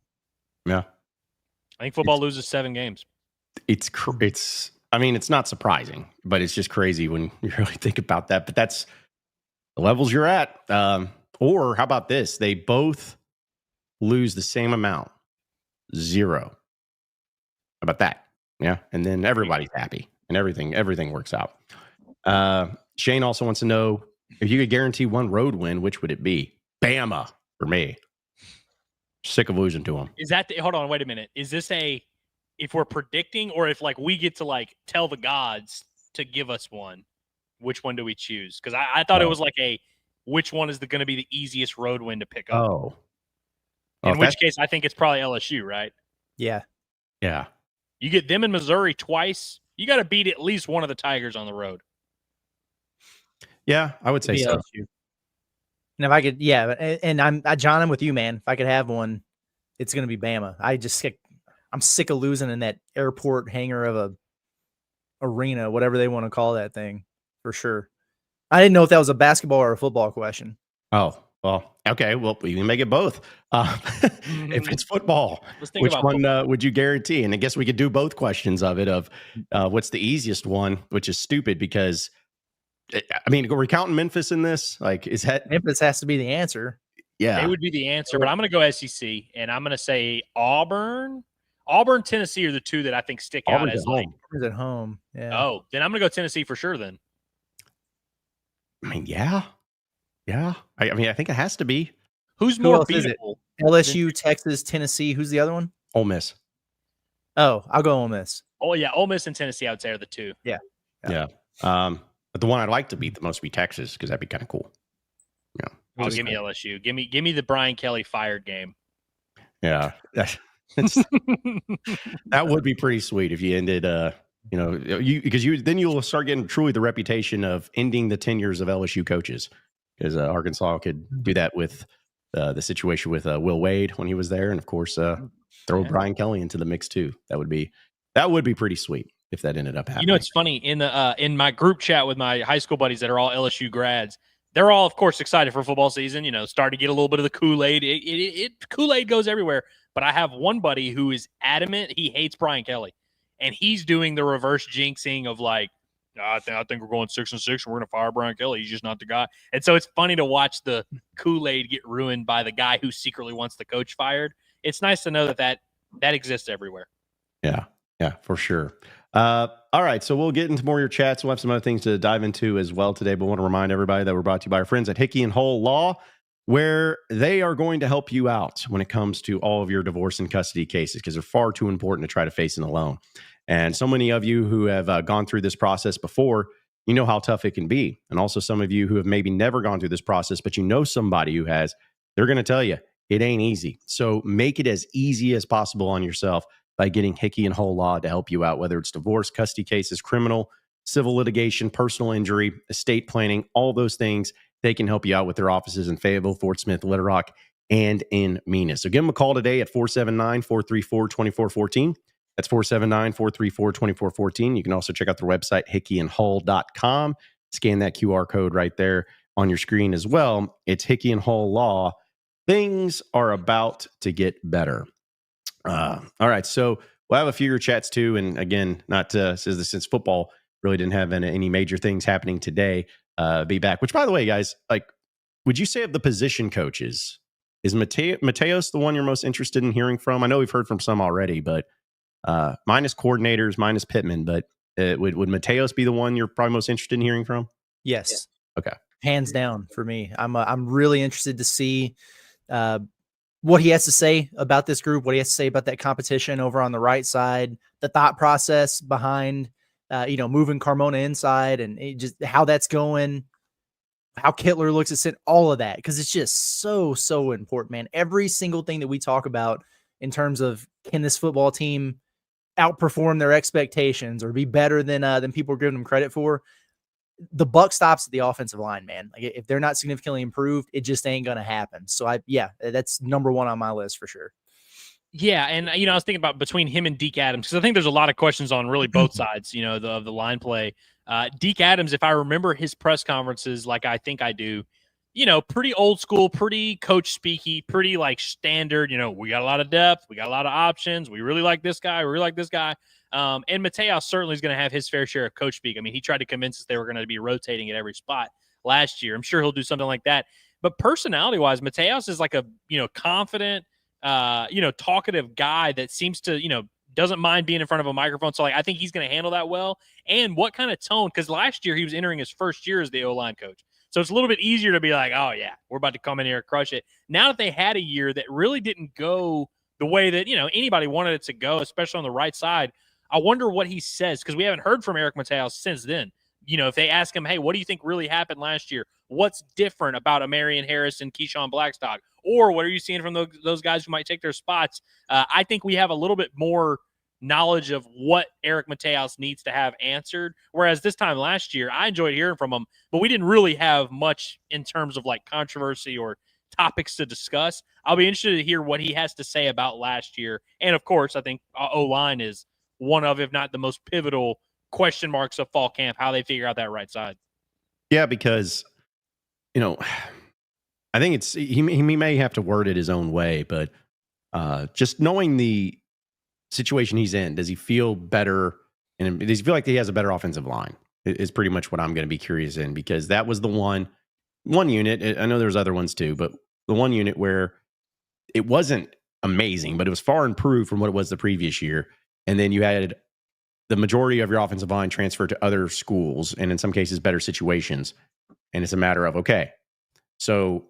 Yeah, I think football loses 7 games. It's I mean, it's not surprising, but it's just crazy when you really think about that. But that's the levels you're at. Or how about this? They both lose the same amount, 0. How about that? Yeah. And then everybody's happy and everything works out. Shane also wants to know, if you could guarantee one road win, which would it be? Bama for me. Sick of losing to them. Is that hold on, wait a minute. Is this if we're predicting, or if like we get to like tell the gods to give us one, which one do we choose? Because I thought it was like which one is going to be the easiest road win to pick up? In which case, I think it's probably LSU, right? Yeah. Yeah. You get them in Missouri twice. You got to beat at least one of the Tigers on the road. Yeah, I would say so. LSU. And if I could, and I'm with you, man. If I could have one, it's going to be Bama. I'm sick of losing in that airport hangar of a arena, whatever they want to call that thing, for sure. I didn't know if that was a basketball or a football question. Oh, well, okay. Well, we can make it both. If it's football, which one would you guarantee? And I guess we could do both questions of it, of what's the easiest one, which is stupid because, I mean, are we counting Memphis in this? Like, Memphis has to be the answer. Yeah. It would be the answer, but I'm going to go SEC, and I'm going to say Auburn, Tennessee are the two that I think stick out as like. Auburn's at home. Yeah. Oh, then I'm going to go Tennessee for sure then. I mean, yeah. I mean, I think it has to be. Who's more beatable? LSU, Texas, Tennessee. Who's the other one? Ole Miss. Oh, I'll go Ole Miss. Oh yeah, Ole Miss and Tennessee, I would say, are the two. Yeah. But the one I'd like to beat the most would be Texas, because that'd be kind of cool. Yeah. Oh, give me LSU. Give me the Brian Kelly fired game. Yeah. That would be pretty sweet if you ended because then you'll start getting truly the reputation of ending the tenures of LSU coaches. because Arkansas could do that with the situation with Will Wade when he was there, and of course throw Brian Kelly into the mix too. That would be pretty sweet if that ended up happening. You know, it's funny in my group chat with my high school buddies that are all LSU grads. They're all, of course, excited for football season. You know, starting to get a little bit of the Kool-Aid. Kool-Aid goes everywhere. But I have one buddy who is adamant he hates Brian Kelly, and he's doing the reverse jinxing of like, I think we're going 6-6, and we're going to fire Brian Kelly. He's just not the guy. And so it's funny to watch the Kool-Aid get ruined by the guy who secretly wants the coach fired. It's nice to know that exists everywhere. Yeah, for sure. All right, so we'll get into more of your chats. We'll have some other things to dive into as well today, but I want to remind everybody that we're brought to you by our friends at Hickey Hull Law, where they are going to help you out when it comes to all of your divorce and custody cases, because they're far too important to try to face it alone. And so many of you who have gone through this process before, you know how tough it can be. And also some of you who have maybe never gone through this process, but you know somebody who has, they're going to tell you it ain't easy. So make it as easy as possible on yourself by getting Hickey Hull Law to help you out, whether it's divorce, custody cases, criminal, civil litigation, personal injury, estate planning, all those things. They can help you out with their offices in Fayetteville, Fort Smith, Little Rock, and in Mena. So give them a call today at 479-434-2414. That's 479-434-2414. You can also check out their website, hickeyandhull.com. Scan that QR code right there on your screen as well. It's Hickey Hull Law. Things are about to get better. All right, so we'll have a few of your chats too. And again, not since football really didn't have any major things happening today, be back. Which, by the way, guys, like, would you say of the position coaches, is Mateos the one you're most interested in hearing from? I know we've heard from some already, but minus coordinators, minus Pittman, but would Mateos be the one you're probably most interested in hearing from? Yes. Okay. Hands down for me. I'm really interested to see what he has to say about this group, what he has to say about that competition over on the right side, the thought process behind, moving Carmona inside and just how that's going, how Kittler looks at all of that. Because it's just so important, man. Every single thing that we talk about in terms of, can this football team outperform their expectations or be better than people are giving them credit for? The buck stops at the offensive line, man. Like, if they're not significantly improved, it just ain't going to happen. So that's number one on my list for sure. Yeah. And, I was thinking about between him and Deke Adams, because I think there's a lot of questions on really both sides, of the line play. Deke Adams, if I remember his press conferences, like I think I do, pretty old school, pretty coach speaky, pretty like standard, we got a lot of depth. We got a lot of options. We really like this guy. We really like this guy. And Mateos certainly is going to have his fair share of coach speak. I mean, he tried to convince us they were going to be rotating at every spot last year. I'm sure he'll do something like that. But personality-wise, Mateos is like a, confident, talkative guy that seems to, doesn't mind being in front of a microphone. So, I think he's going to handle that well. And what kind of tone? Because last year he was entering his first year as the O-line coach. So it's a little bit easier to be like, oh, yeah, we're about to come in here and crush it. Now that they had a year that really didn't go the way that, anybody wanted it to go, especially on the right side, I wonder what he says, because we haven't heard from Eric Mateos since then. If they ask him, hey, what do you think really happened last year? What's different about Amarian Harris and Keyshawn Blackstock? Or what are you seeing from those guys who might take their spots? I think we have a little bit more knowledge of what Eric Mateos needs to have answered. Whereas this time last year, I enjoyed hearing from him, but we didn't really have much in terms of like controversy or topics to discuss. I'll be interested to hear what he has to say about last year. And of course, I think O-line is one of, if not the most pivotal question marks of fall camp, how they figure out that right side. Yeah, because, I think he may have to word it his own way, but just knowing the situation he's in, does he feel better? And does he feel like he has a better offensive line? Is pretty much what I'm going to be curious in, because that was the one unit. I know there's other ones too, but the one unit where it wasn't amazing, but it was far improved from what it was the previous year. And then you had the majority of your offensive line transfer to other schools, and in some cases better situations. And it's a matter of, okay, so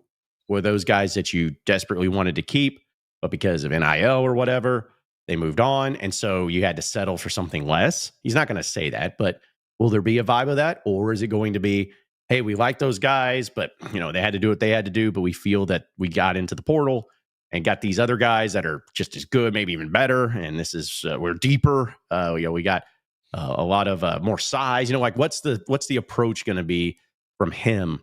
were those guys that you desperately wanted to keep, but because of NIL or whatever, they moved on, and so you had to settle for something less? He's not going to say that, but will there be a vibe of that? Or is it going to be, hey, we like those guys, but they had to do what they had to do, but we feel that we got into the portal and got these other guys that are just as good, maybe even better, and this is we're deeper. We got a lot of more size. What's the approach going to be from him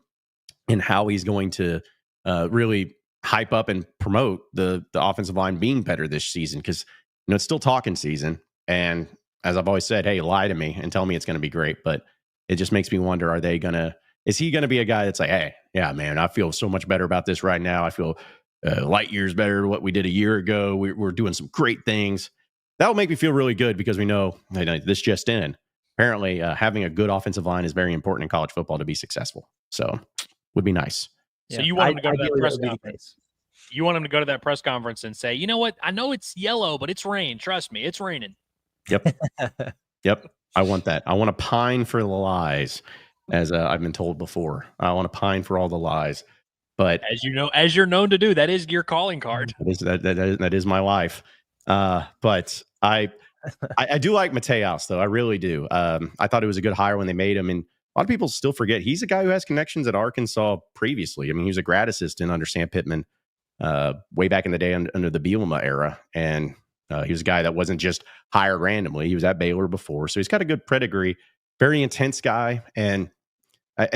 and how he's going to really hype up and promote the offensive line being better this season. Because it's still talking season, and as I've always said, hey, lie to me and tell me it's going to be great. But it just makes me wonder: is he going to be a guy that's like, hey, yeah, man, I feel so much better about this right now. I feel light years better than what we did a year ago. We're doing some great things. That'll make me feel really good because we know this just in. Apparently, having a good offensive line is very important in college football to be successful. So, would be nice. So you want him to go to that press conference? You want him to go to that press conference and say, you know what? I know it's yellow, but it's rain. Trust me, it's raining. Yep. Yep. I want that. I want to pine for the lies, as I've been told before. I want to pine for all the lies. But as you're known to do, that is your calling card. That is my life. But I do like Mateos, though. I really do. I thought it was a good hire when they made him. And a lot of people still forget he's a guy who has connections at Arkansas previously. I mean, he was a grad assistant under Sam Pittman way back in the day under the Bielema era. And he was a guy that wasn't just hired randomly. He was at Baylor before. So he's got a good pedigree, very intense guy. And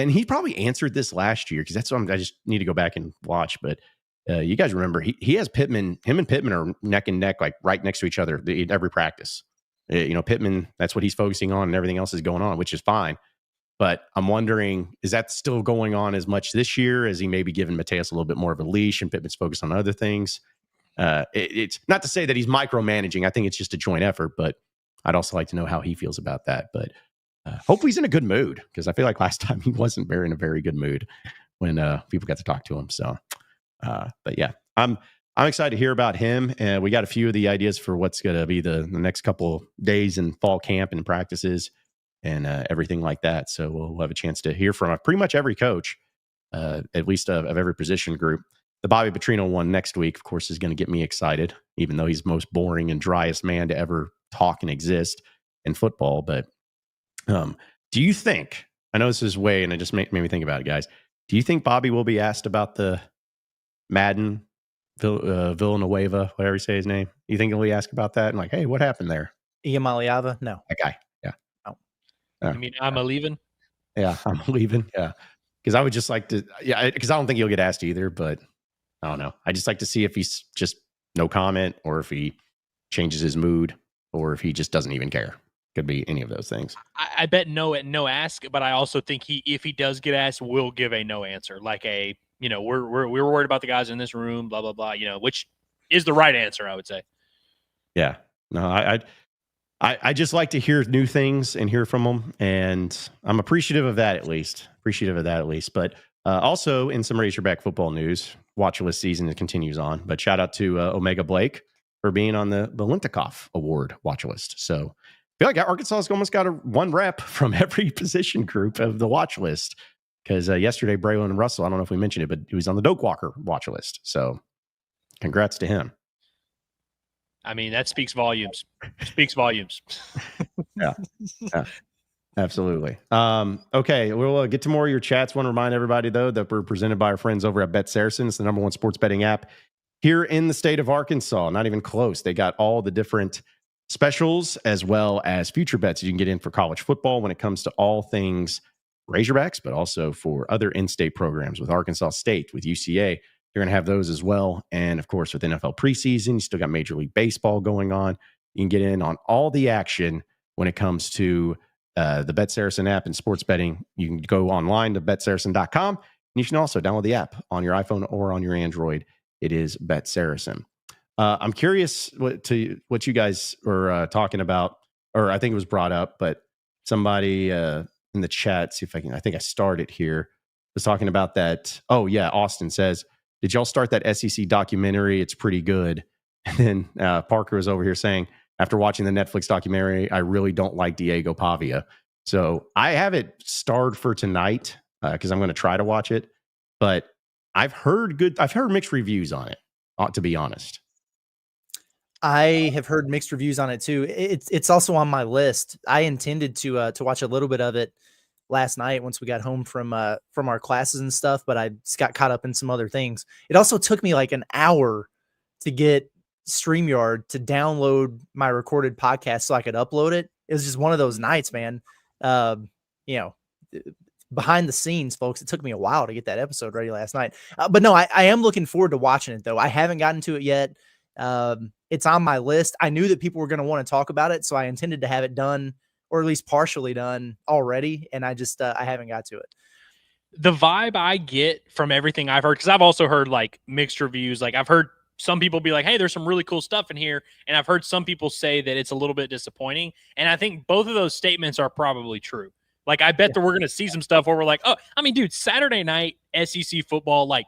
he probably answered this last year because that's what I just need to go back and watch. But you guys remember he has Pittman. Him and Pittman are neck and neck, like right next to each other every practice. Pittman, that's what he's focusing on, and everything else is going on, which is fine. But I'm wondering, is that still going on as much this year? As he maybe given Mateos a little bit more of a leash, and Pittman's focused on other things? It's not to say that he's micromanaging. I think it's just a joint effort. But I'd also like to know how he feels about that. But hopefully he's in a good mood, because I feel like last time he wasn't in a very good mood when people got to talk to him. So, but yeah, I'm excited to hear about him. And we got a few of the ideas for what's going to be the next couple days in fall camp and practices and everything like that. So we'll have a chance to hear from pretty much every coach, at least of every position group. The Bobby Petrino one next week, of course, is going to get me excited, even though he's the most boring and driest man to ever talk and exist in football. But do you think, I know this is way, and it just made me think about it, guys. Do you think Bobby will be asked about the Madden, Villanueva, whatever you say his name? You think he'll be asked about that? And like, hey, what happened there? Iamaliava? No. That guy. Yeah. Oh. You mean I'm a leaving? Yeah, I'm leaving. Yeah. Because I would just like to, because I don't think he'll get asked either, but I don't know. I just like to see if he's just no comment, or if he changes his mood, or if he just doesn't even care. Could be any of those things. I bet no ask, but I also think if he does get asked, will give a no answer, like we're worried about the guys in this room, blah blah blah. Which is the right answer, I would say. Yeah. No, I just like to hear new things and hear from them, and I'm appreciative of that at least. But also in some Razorback football news, watch list season continues on. But shout out to Omega Blake for being on the Lintikov Award watch list. So I feel like Arkansas has almost got one rep from every position group of the watch list, because yesterday Braylon and Russell, I don't know if we mentioned it, but he was on the Doak Walker watch list. So congrats to him. I mean, that speaks volumes. Yeah, absolutely. Okay, we'll get to more of your chats. Want to remind everybody, though, that we're presented by our friends over at BetSaracen. It's the number one sports betting app here in the state of Arkansas. Not even close. They got all the different specials as well as future bets you can get in for college football when it comes to all things Razorbacks, but also for other in-state programs with Arkansas State, with UCA. You're going to have those as well. And of course, with NFL preseason, you still got Major League Baseball going on. You can get in on all the action when it comes to the BetSaracen app and sports betting. You can go online to betsaracen.com. And you can also download the app on your iPhone or on your Android. It is BetSaracen. I'm curious what you guys were talking about, or I think it was brought up, but somebody in the chat, see if I think I started here, was talking about that. Oh yeah, Austin says, did y'all start that SEC documentary? It's pretty good. And then Parker was over here saying, after watching the Netflix documentary, I really don't like Diego Pavia. So I have it starred for tonight because I'm going to try to watch it. But I've heard mixed reviews on it, to be honest. I have heard mixed reviews on it too. It's also on my list. I intended to watch a little bit of it last night once we got home from our classes and stuff, but I just got caught up in some other things. It also took me like an hour to get StreamYard to download my recorded podcast so I could upload it. It was just one of those nights, man. behind the scenes, folks. It took me a while to get that episode ready last night. But no, I am looking forward to watching it, though. I haven't gotten to it yet. It's on my list. I knew that people were going to want to talk about it, so I intended to have it done, or at least partially done already, and I just I haven't got to it. The vibe I get from everything I've heard, because I've also heard like mixed reviews. Like I've heard some people be like, hey, there's some really cool stuff in here. And I've heard some people say that it's a little bit disappointing. And I think both of those statements are probably true. Like, I bet that we're going to see some stuff where we're like, oh, I mean, dude, Saturday night SEC football, like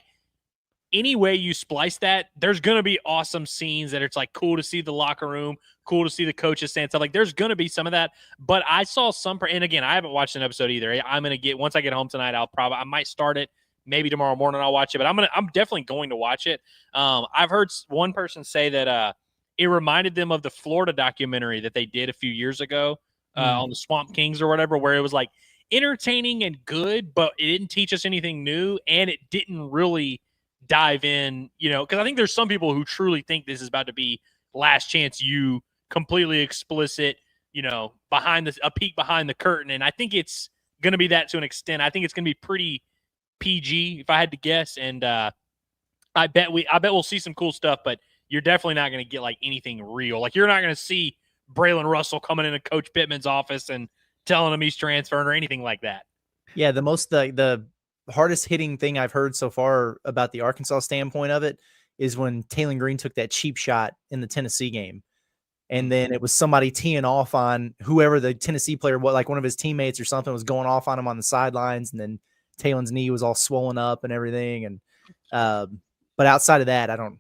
any way you splice that, there's going to be awesome scenes that it's like cool to see the locker room, cool to see the coaches saying stuff. Like, there's going to be some of that. But I saw some, and again, I haven't watched an episode either. I'm going to get, once I get home tonight, I might start it. Maybe tomorrow morning I'll watch it, but I'm definitely going to watch it. I've heard one person say that it reminded them of the Florida documentary that they did a few years ago on the Swamp Kings or whatever, where it was like entertaining and good, but it didn't teach us anything new, and it didn't really dive in, because I think there's some people who truly think this is about to be Last Chance U, completely explicit, behind a peek behind the curtain, and I think it's going to be that to an extent. I think it's going to be pretty PG, if I had to guess, and I bet we'll see some cool stuff, but you're definitely not going to get like anything real. Like, you're not going to see Braylon Russell coming into Coach Pittman's office and telling him he's transferring or anything like that. Yeah, the hardest hitting thing I've heard so far about the Arkansas standpoint of it is when Taylor Green took that cheap shot in the Tennessee game. And then it was somebody teeing off on whoever the Tennessee player, like one of his teammates or something, was going off on him on the sidelines, and then Taylor's knee was all swollen up and everything. And but outside of that, I don't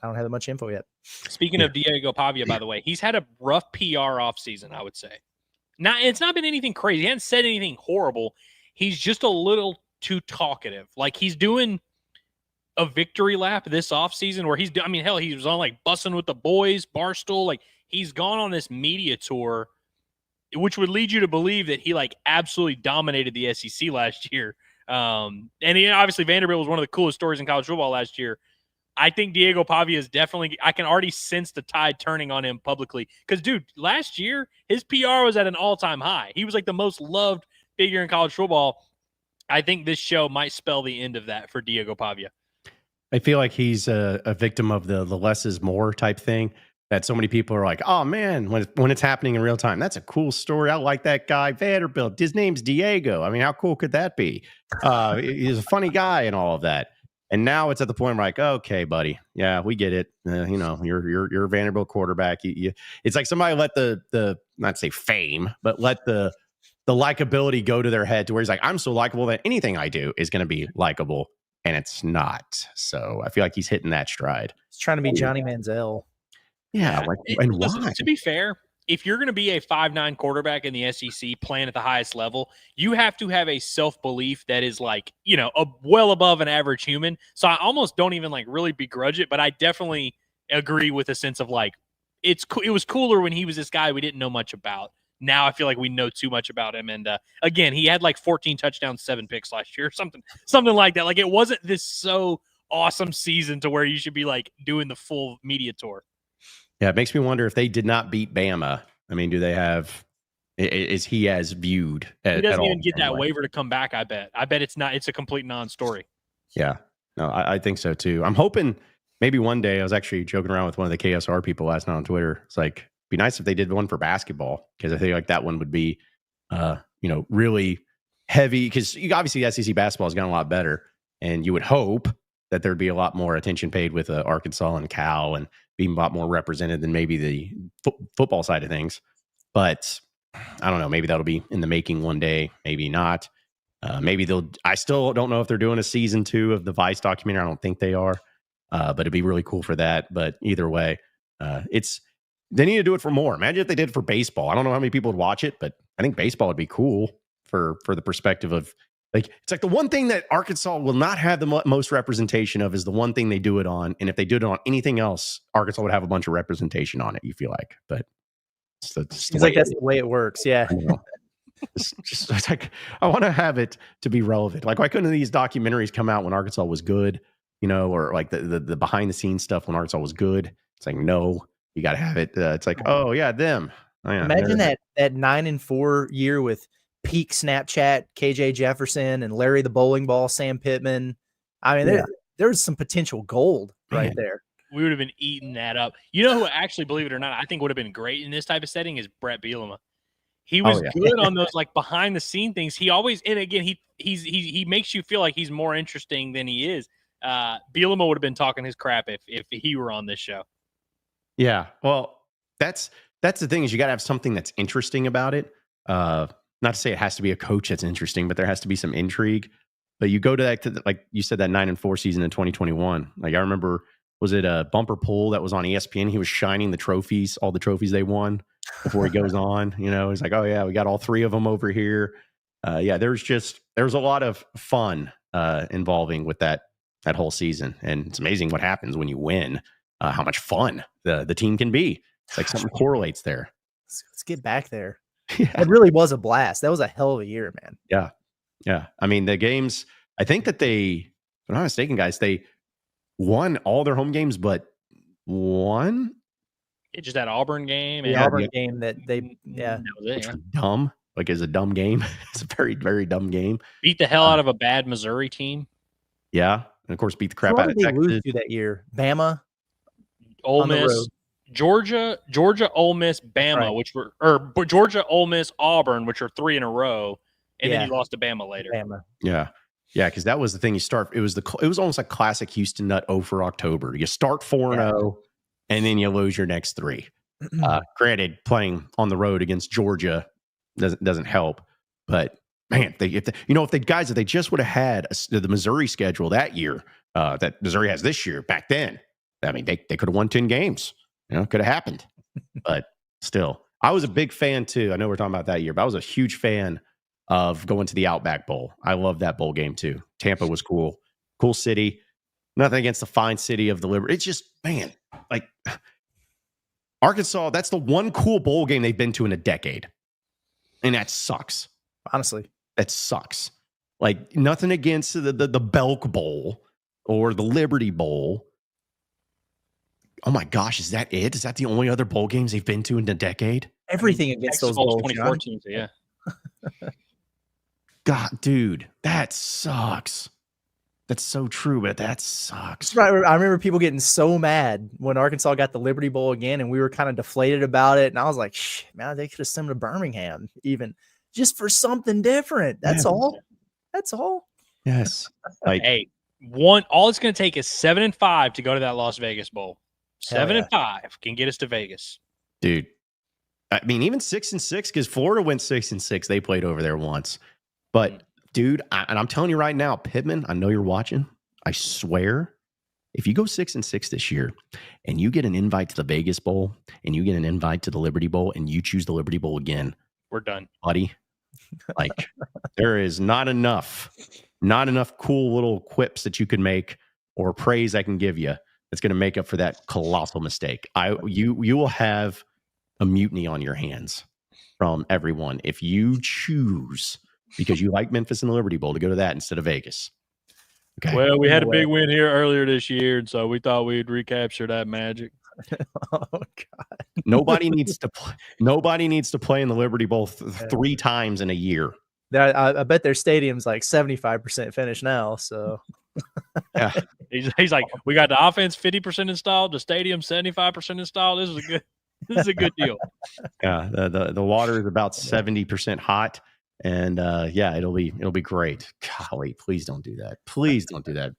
have much info yet. Speaking of Diego Pavia, by the way, he's had a rough PR offseason, I would say. Now, it's not been anything crazy. He hasn't said anything horrible. He's just a little too talkative. Like, he's doing a victory lap this offseason where he was on like Bussing with the Boys, Barstool. Like, he's gone on this media tour, which would lead you to believe that he like absolutely dominated the SEC last year. And obviously Vanderbilt was one of the coolest stories in college football last year. I think Diego Pavia is definitely, I can already sense the tide turning on him publicly. Because, dude, last year, his PR was at an all-time high. He was like the most loved figure in college football. I think this show might spell the end of that for Diego Pavia. I feel like he's a victim of the less is more type thing, that so many people are like, oh, man, when it's happening in real time, that's a cool story. I like that guy, Vanderbilt. His name's Diego. I mean, how cool could that be? He's a funny guy and all of that. And now it's at the point where I'm like, okay, buddy, yeah, we get it. You're a Vanderbilt quarterback. It's like somebody let the not say fame, but let the likability go to their head to where he's like, I'm so likable that anything I do is going to be likable, and it's not. So I feel like he's hitting that stride. He's trying to be Johnny Manziel. Yeah, and listen, why? to be fair, if you're going to be a 5'9" quarterback in the SEC playing at the highest level, you have to have a self-belief that is like, well above an average human. So I almost don't even like really begrudge it, but I definitely agree with a sense of like, it was cooler when he was this guy we didn't know much about. Now I feel like we know too much about him. And again, he had like 14 touchdowns, 7 picks last year, something like that. Like, it wasn't this so awesome season to where you should be like doing the full media tour. Yeah, it makes me wonder if they did not beat Bama. I mean, do they have? Is he as viewed? He doesn't even get that waiver to come back. I bet it's not. It's a complete non-story. Yeah, no, I think so too. I'm hoping maybe one day. I was actually joking around with one of the KSR people last night on Twitter. It's like, be nice if they did one for basketball, because I think like that one would be, really heavy. Because obviously SEC basketball has gotten a lot better, and you would hope that there'd be a lot more attention paid with Arkansas and Cal and being a lot more represented than maybe the football side of things. But I don't know, maybe that'll be in the making one day, maybe not. Maybe I still don't know if they're doing a season 2 of the Vice documentary. I don't think they are, but it'd be really cool for that. But either way, they need to do it for more. Imagine if they did it for baseball. I don't know how many people would watch it, but I think baseball would be cool for the perspective of, like, it's like the one thing that Arkansas will not have the most representation of is the one thing they do it on. And if they did it on anything else, Arkansas would have a bunch of representation on it, you feel like. But it's like that's the way it works. Yeah. It's like, I want to have it to be relevant. Like, why couldn't these documentaries come out when Arkansas was good, or like the behind the scenes stuff when Arkansas was good? It's like, no, you got to have it. It's like, oh yeah, them. Oh, yeah, imagine that 9-4 year with peak Snapchat, KJ Jefferson and Larry the Bowling Ball, Sam Pittman. I mean, there's some potential gold right there. We would have been eating that up. You know who actually, believe it or not, I think would have been great in this type of setting is Brett Bielema. He was good on those like behind the scene things. He always, and again, he makes you feel like he's more interesting than he is. Bielema would have been talking his crap if he were on this show. Yeah, well, that's the thing is you got to have something that's interesting about it. Not to say it has to be a coach that's interesting, but there has to be some intrigue. But you go to that, like you said, that 9-4 season in 2021. Like I remember, was it a bumper pull that was on ESPN? He was shining the trophies, all the trophies they won before he goes on. You know, he's like, oh yeah, we got all 3 of them over here. There's a lot of fun involving with that whole season, and it's amazing what happens when you win. How much fun the team can be. It's like something correlates there. Let's get back there. Yeah. It really was a blast. That was a hell of a year, man. Yeah. Yeah. I mean, the games, I think that if I'm not mistaken, guys, they won all their home games, but one. It just that Auburn game. The Auburn game that they, that was it, which was dumb. Like, it's a dumb game. It's a very, very dumb game. Beat the hell out of a bad Missouri team. Yeah. And of course, beat the crap out of Texas. Lose to that year? Bama, Ole Miss, Georgia, Ole Miss, Bama, right. Georgia, Ole Miss, Auburn, which are 3 in a row, and then you lost to Bama later. Yeah, because that was the thing. It was almost like classic Houston nut 0 for October. You start 4-0, and then you lose your next 3. Granted, playing on the road against Georgia doesn't help, but man, if they just would have had the Missouri schedule that year that Missouri has this year back then, I mean, they could have won 10 games. You know, it could have happened. But still, I was a big fan too. I know we're talking about that year, but I was a huge fan of going to the Outback Bowl. I love that bowl game too. Tampa was cool. Cool city. Nothing against the fine city of the Liberty. It's just, man, like Arkansas, that's the one cool bowl game they've been to in a decade. And that sucks. Honestly. That sucks. Like, nothing against the Belk Bowl or the Liberty Bowl. Oh my gosh, is that it? Is that the only other bowl games they've been to in a decade? Everything against those bowls. 2014, so yeah. God, dude, that sucks. That's so true, but that sucks. Right. I remember people getting so mad when Arkansas got the Liberty Bowl again, and we were kind of deflated about it. And I was like, man, they could have sent them to Birmingham even just for something different. That's all. That's all. Yes. Like, hey, all it's going to take is 7-5 to go to that Las Vegas Bowl. 7-5 can get us to Vegas. Dude, I mean, even 6-6, because Florida went 6-6. They played over there once. But, dude, I'm telling you right now, Pittman, I know you're watching. I swear, if you go 6-6 this year and you get an invite to the Vegas Bowl and you get an invite to the Liberty Bowl and you choose the Liberty Bowl again, we're done, buddy. Like, there is not enough cool little quips that you could make or praise I can give you that's going to make up for that colossal mistake. You will have a mutiny on your hands from everyone if you choose, because you like Memphis and the Liberty Bowl, to go to that instead of Vegas. Okay. Well, we had a big win here earlier this year, and so we thought we'd recapture that magic. Oh God! Nobody needs to play in the Liberty Bowl 3 times in a year. I bet their stadium's like 75% finished now. So yeah, he's like, we got the offense 50% installed, the stadium 75% installed. This is a good deal. Yeah, the water is about 70% hot, and it'll be great. Golly, please don't do that. Please don't do that.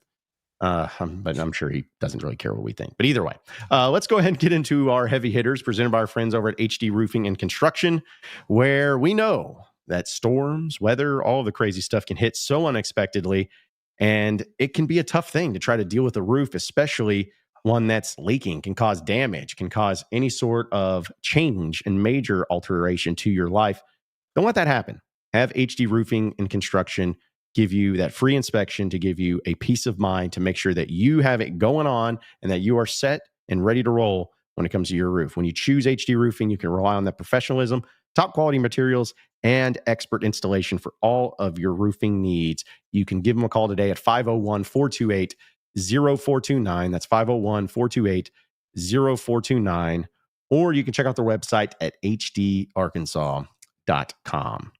But I'm sure he doesn't really care what we think. But either way, let's go ahead and get into our heavy hitters presented by our friends over at HD Roofing and Construction, where we know that storms, weather, all the crazy stuff can hit so unexpectedly, and it can be a tough thing to try to deal with a roof, especially one that's leaking, can cause damage, can cause any sort of change and major alteration to your life. Don't let that happen. Have HD Roofing and Construction give you that free inspection to give you a peace of mind to make sure that you have it going on and that you are set and ready to roll when it comes to your roof. When you choose HD Roofing, you can rely on that professionalism, top quality materials, and expert installation for all of your roofing needs. You can give them a call today at 501-428-0429. That's 501-428-0429. Or you can check out their website at hdarkansas.com.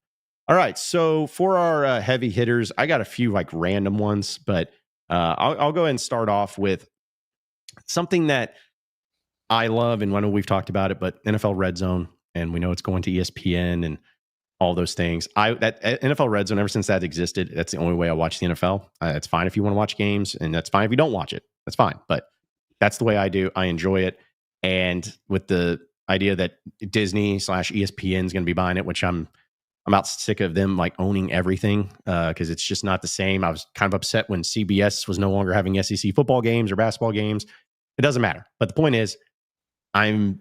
All right. So for our heavy hitters, I got a few like random ones, but I'll go ahead and start off with something that I love, and I know we've talked about it, but NFL Red Zone, and we know it's going to ESPN and all those things. That NFL Red Zone, ever since that existed, that's the only way I watch the NFL. It's fine if you want to watch games, and that's fine if you don't watch it. That's fine, but that's the way I do. I enjoy it, and with the idea that Disney/ESPN is going to be buying it, which I'm about sick of them like owning everything because it's just not the same. I was kind of upset when CBS was no longer having SEC football games or basketball games. It doesn't matter. But the point is, I'm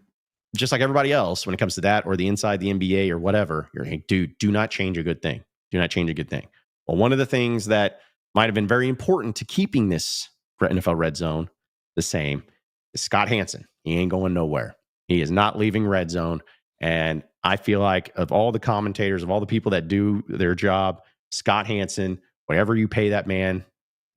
just like everybody else when it comes to that or the inside the NBA or whatever. You're like, dude, do not change a good thing. Do not change a good thing. Well, one of the things that might have been very important to keeping this NFL Red Zone the same is Scott Hansen. He ain't going nowhere. He is not leaving Red Zone. And I feel like of all the commentators, of all the people that do their job, Scott Hansen, whatever you pay that man,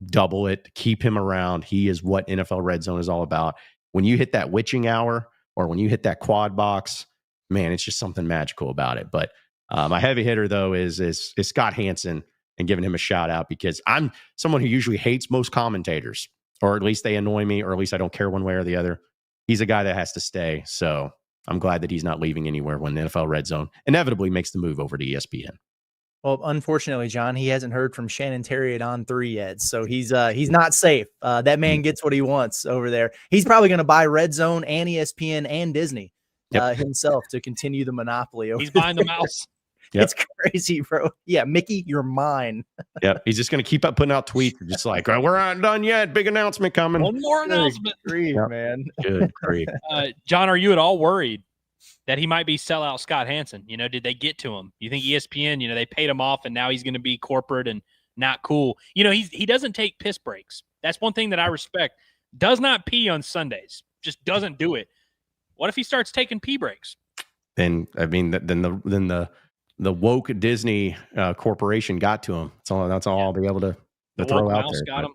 double it, keep him around. He is what NFL Red Zone is all about. When you hit that witching hour or when you hit that quad box, man, it's just something magical about it. But my heavy hitter, though, is Scott Hansen, and giving him a shout out because I'm someone who usually hates most commentators, or at least they annoy me, or at least I don't care one way or the other. He's a guy that has to stay. So I'm glad that he's not leaving anywhere when the NFL Red Zone inevitably makes the move over to ESPN. Well, unfortunately, John, he hasn't heard from Shannon Terry at On 3 yet, so he's not safe. That man gets what he wants over there. He's probably going to buy Red Zone and ESPN and Disney himself to continue the monopoly. He's buying the mouse. Yep. It's crazy, bro. Yeah, Mickey, you're mine. Yep, he's just going to keep up putting out tweets, just like, oh, we're not done yet. Big announcement coming. One more announcement, man. Good grief. John, are you at all worried that he might be sellout Scott Hansen? You know, did they get to him? You think ESPN, you know, they paid him off and now he's going to be corporate and not cool? You know, he doesn't take piss breaks. That's one thing that I respect. Does not pee on Sundays. Just doesn't do it. What if he starts taking pee breaks? Then I mean, then the woke Disney corporation got to him. That's all I'll be able to throw out there. Got him.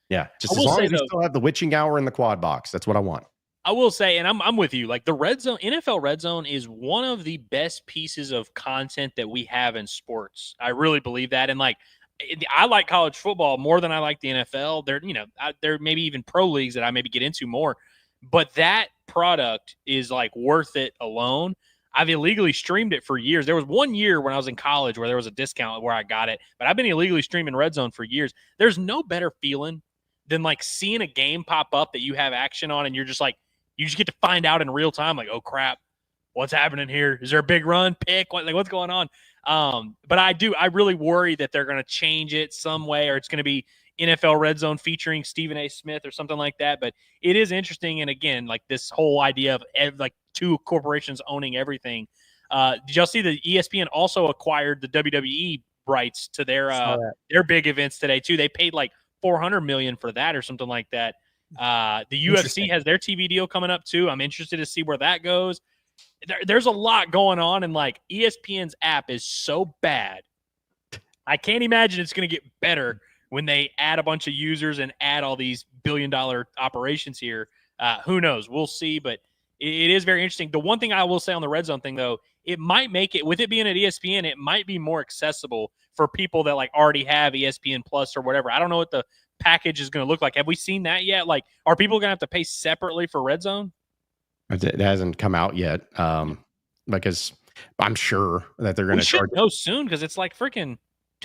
Yeah, just as long as we still have the witching hour in the quad box. That's what I want. I will say, and I'm with you, like the Red Zone, NFL Red Zone is one of the best pieces of content that we have in sports. I really believe that. And like, I like college football more than I like the NFL. There may be even pro leagues that I maybe get into more, but that product is like worth it alone. I've illegally streamed it for years. There was 1 year when I was in college where there was a discount where I got it, but I've been illegally streaming Red Zone for years. There's no better feeling than like seeing a game pop up that you have action on and you're just like, you just get to find out in real time, like, oh crap, what's happening here? Is there a big run, pick? What's going on? But I really worry that they're going to change it some way, or it's going to be NFL Red Zone featuring Stephen A. Smith or something like that. But it is interesting. And again, like this whole idea of like two corporations owning everything. Did y'all see that ESPN also acquired the WWE rights to their big events today too? They paid like $400 million for that or something like that. The UFC has their TV deal coming up too. I'm interested to see where that goes. There's a lot going on, and like ESPN's app is so bad. I can't imagine it's going to get better when they add a bunch of users and add all these billion-dollar operations here. Who knows? We'll see, but it is very interesting. The one thing I will say on the Red Zone thing, though, it might make it, with it being at ESPN, it might be more accessible for people that like already have ESPN Plus or whatever. I don't know what the package is going to look like. Have we seen that yet? Like, are people going to have to pay separately for Red Zone? It hasn't come out yet, because I'm sure that they're going to charge. Know soon, because it's like freaking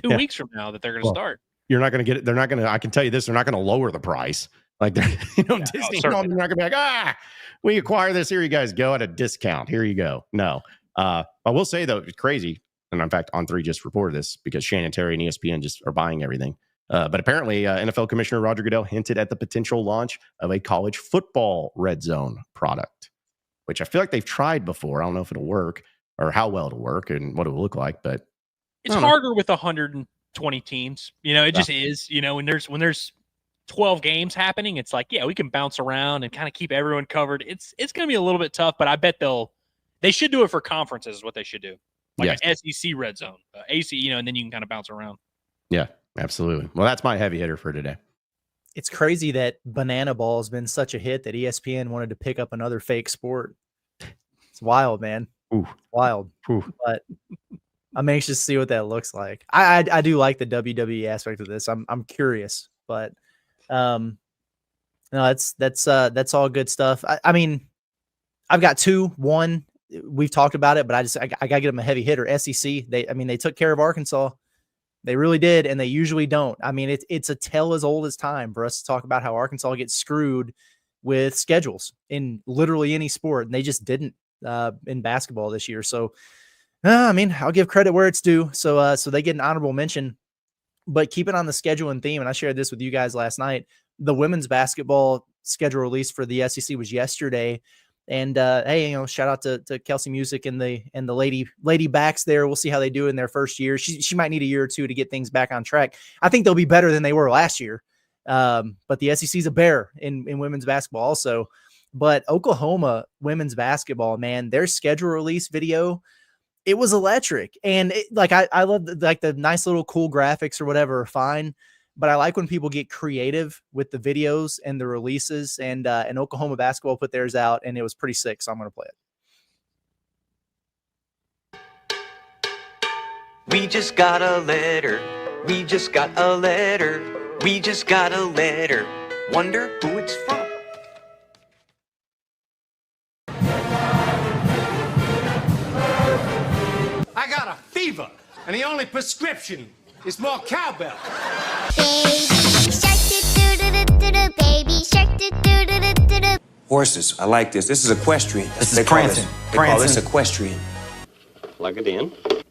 2 weeks from now that they're going to start. You're not going to get it. They're not going to. I can tell you this: they're not going to lower the price. Like Disney, they're not going to be like, we acquire this. Here you guys go at a discount. Here you go. No, I will say though, it's crazy. And in fact, On3 just reported this because Shannon Terry and ESPN just are buying everything. But apparently, NFL Commissioner Roger Goodell hinted at the potential launch of a college football Red Zone product, which I feel like they've tried before. I don't know if it'll work or how well it'll work and what it will look like, but it's harder with 120 teams. You know, it just is. You know, when there's 12 games happening, it's like, yeah, we can bounce around and kind of keep everyone covered. It's going to be a little bit tough, but I bet they should do it for conferences is what they should do. Like an SEC Red Zone, AC, you know, and then you can kind of bounce around. Yeah, absolutely. Well, that's my heavy hitter for today. It's crazy that Banana Ball has been such a hit that ESPN wanted to pick up another fake sport. It's wild, man. Ooh. Wild. Ooh. But I'm anxious to see what that looks like. I do like the WWE aspect of this. I'm curious, but no, that's all good stuff. I mean, I've got two. One, we've talked about it, but I gotta get them a heavy hitter. SEC. They took care of Arkansas. They really did, and they usually don't. I mean, it's a tale as old as time for us to talk about how Arkansas gets screwed with schedules in literally any sport, and they just didn't in basketball this year. So, I mean, I'll give credit where it's due. So they get an honorable mention. But keep it on the schedule and theme, and I shared this with you guys last night. The women's basketball schedule release for the SEC was yesterday. And hey, shout out to Kelsey Music and the lady backs there. We'll see how they do in their first year. She might need a year or two to get things back on track. I think they'll be better than they were last year. But the SEC is a bear in women's basketball also. But Oklahoma women's basketball, man, their schedule release video, it was electric. And I love the nice little cool graphics or whatever are fine. But I like when people get creative with the videos and the releases, and Oklahoma basketball put theirs out, and it was pretty sick. So I'm going to play it. We just got a letter. We just got a letter. We just got a letter. Wonder who it's from. I got a fever, and the only prescription is more cowbell. Horses. I like this. This is equestrian. This is prancing. They call this equestrian. Plug it in. Look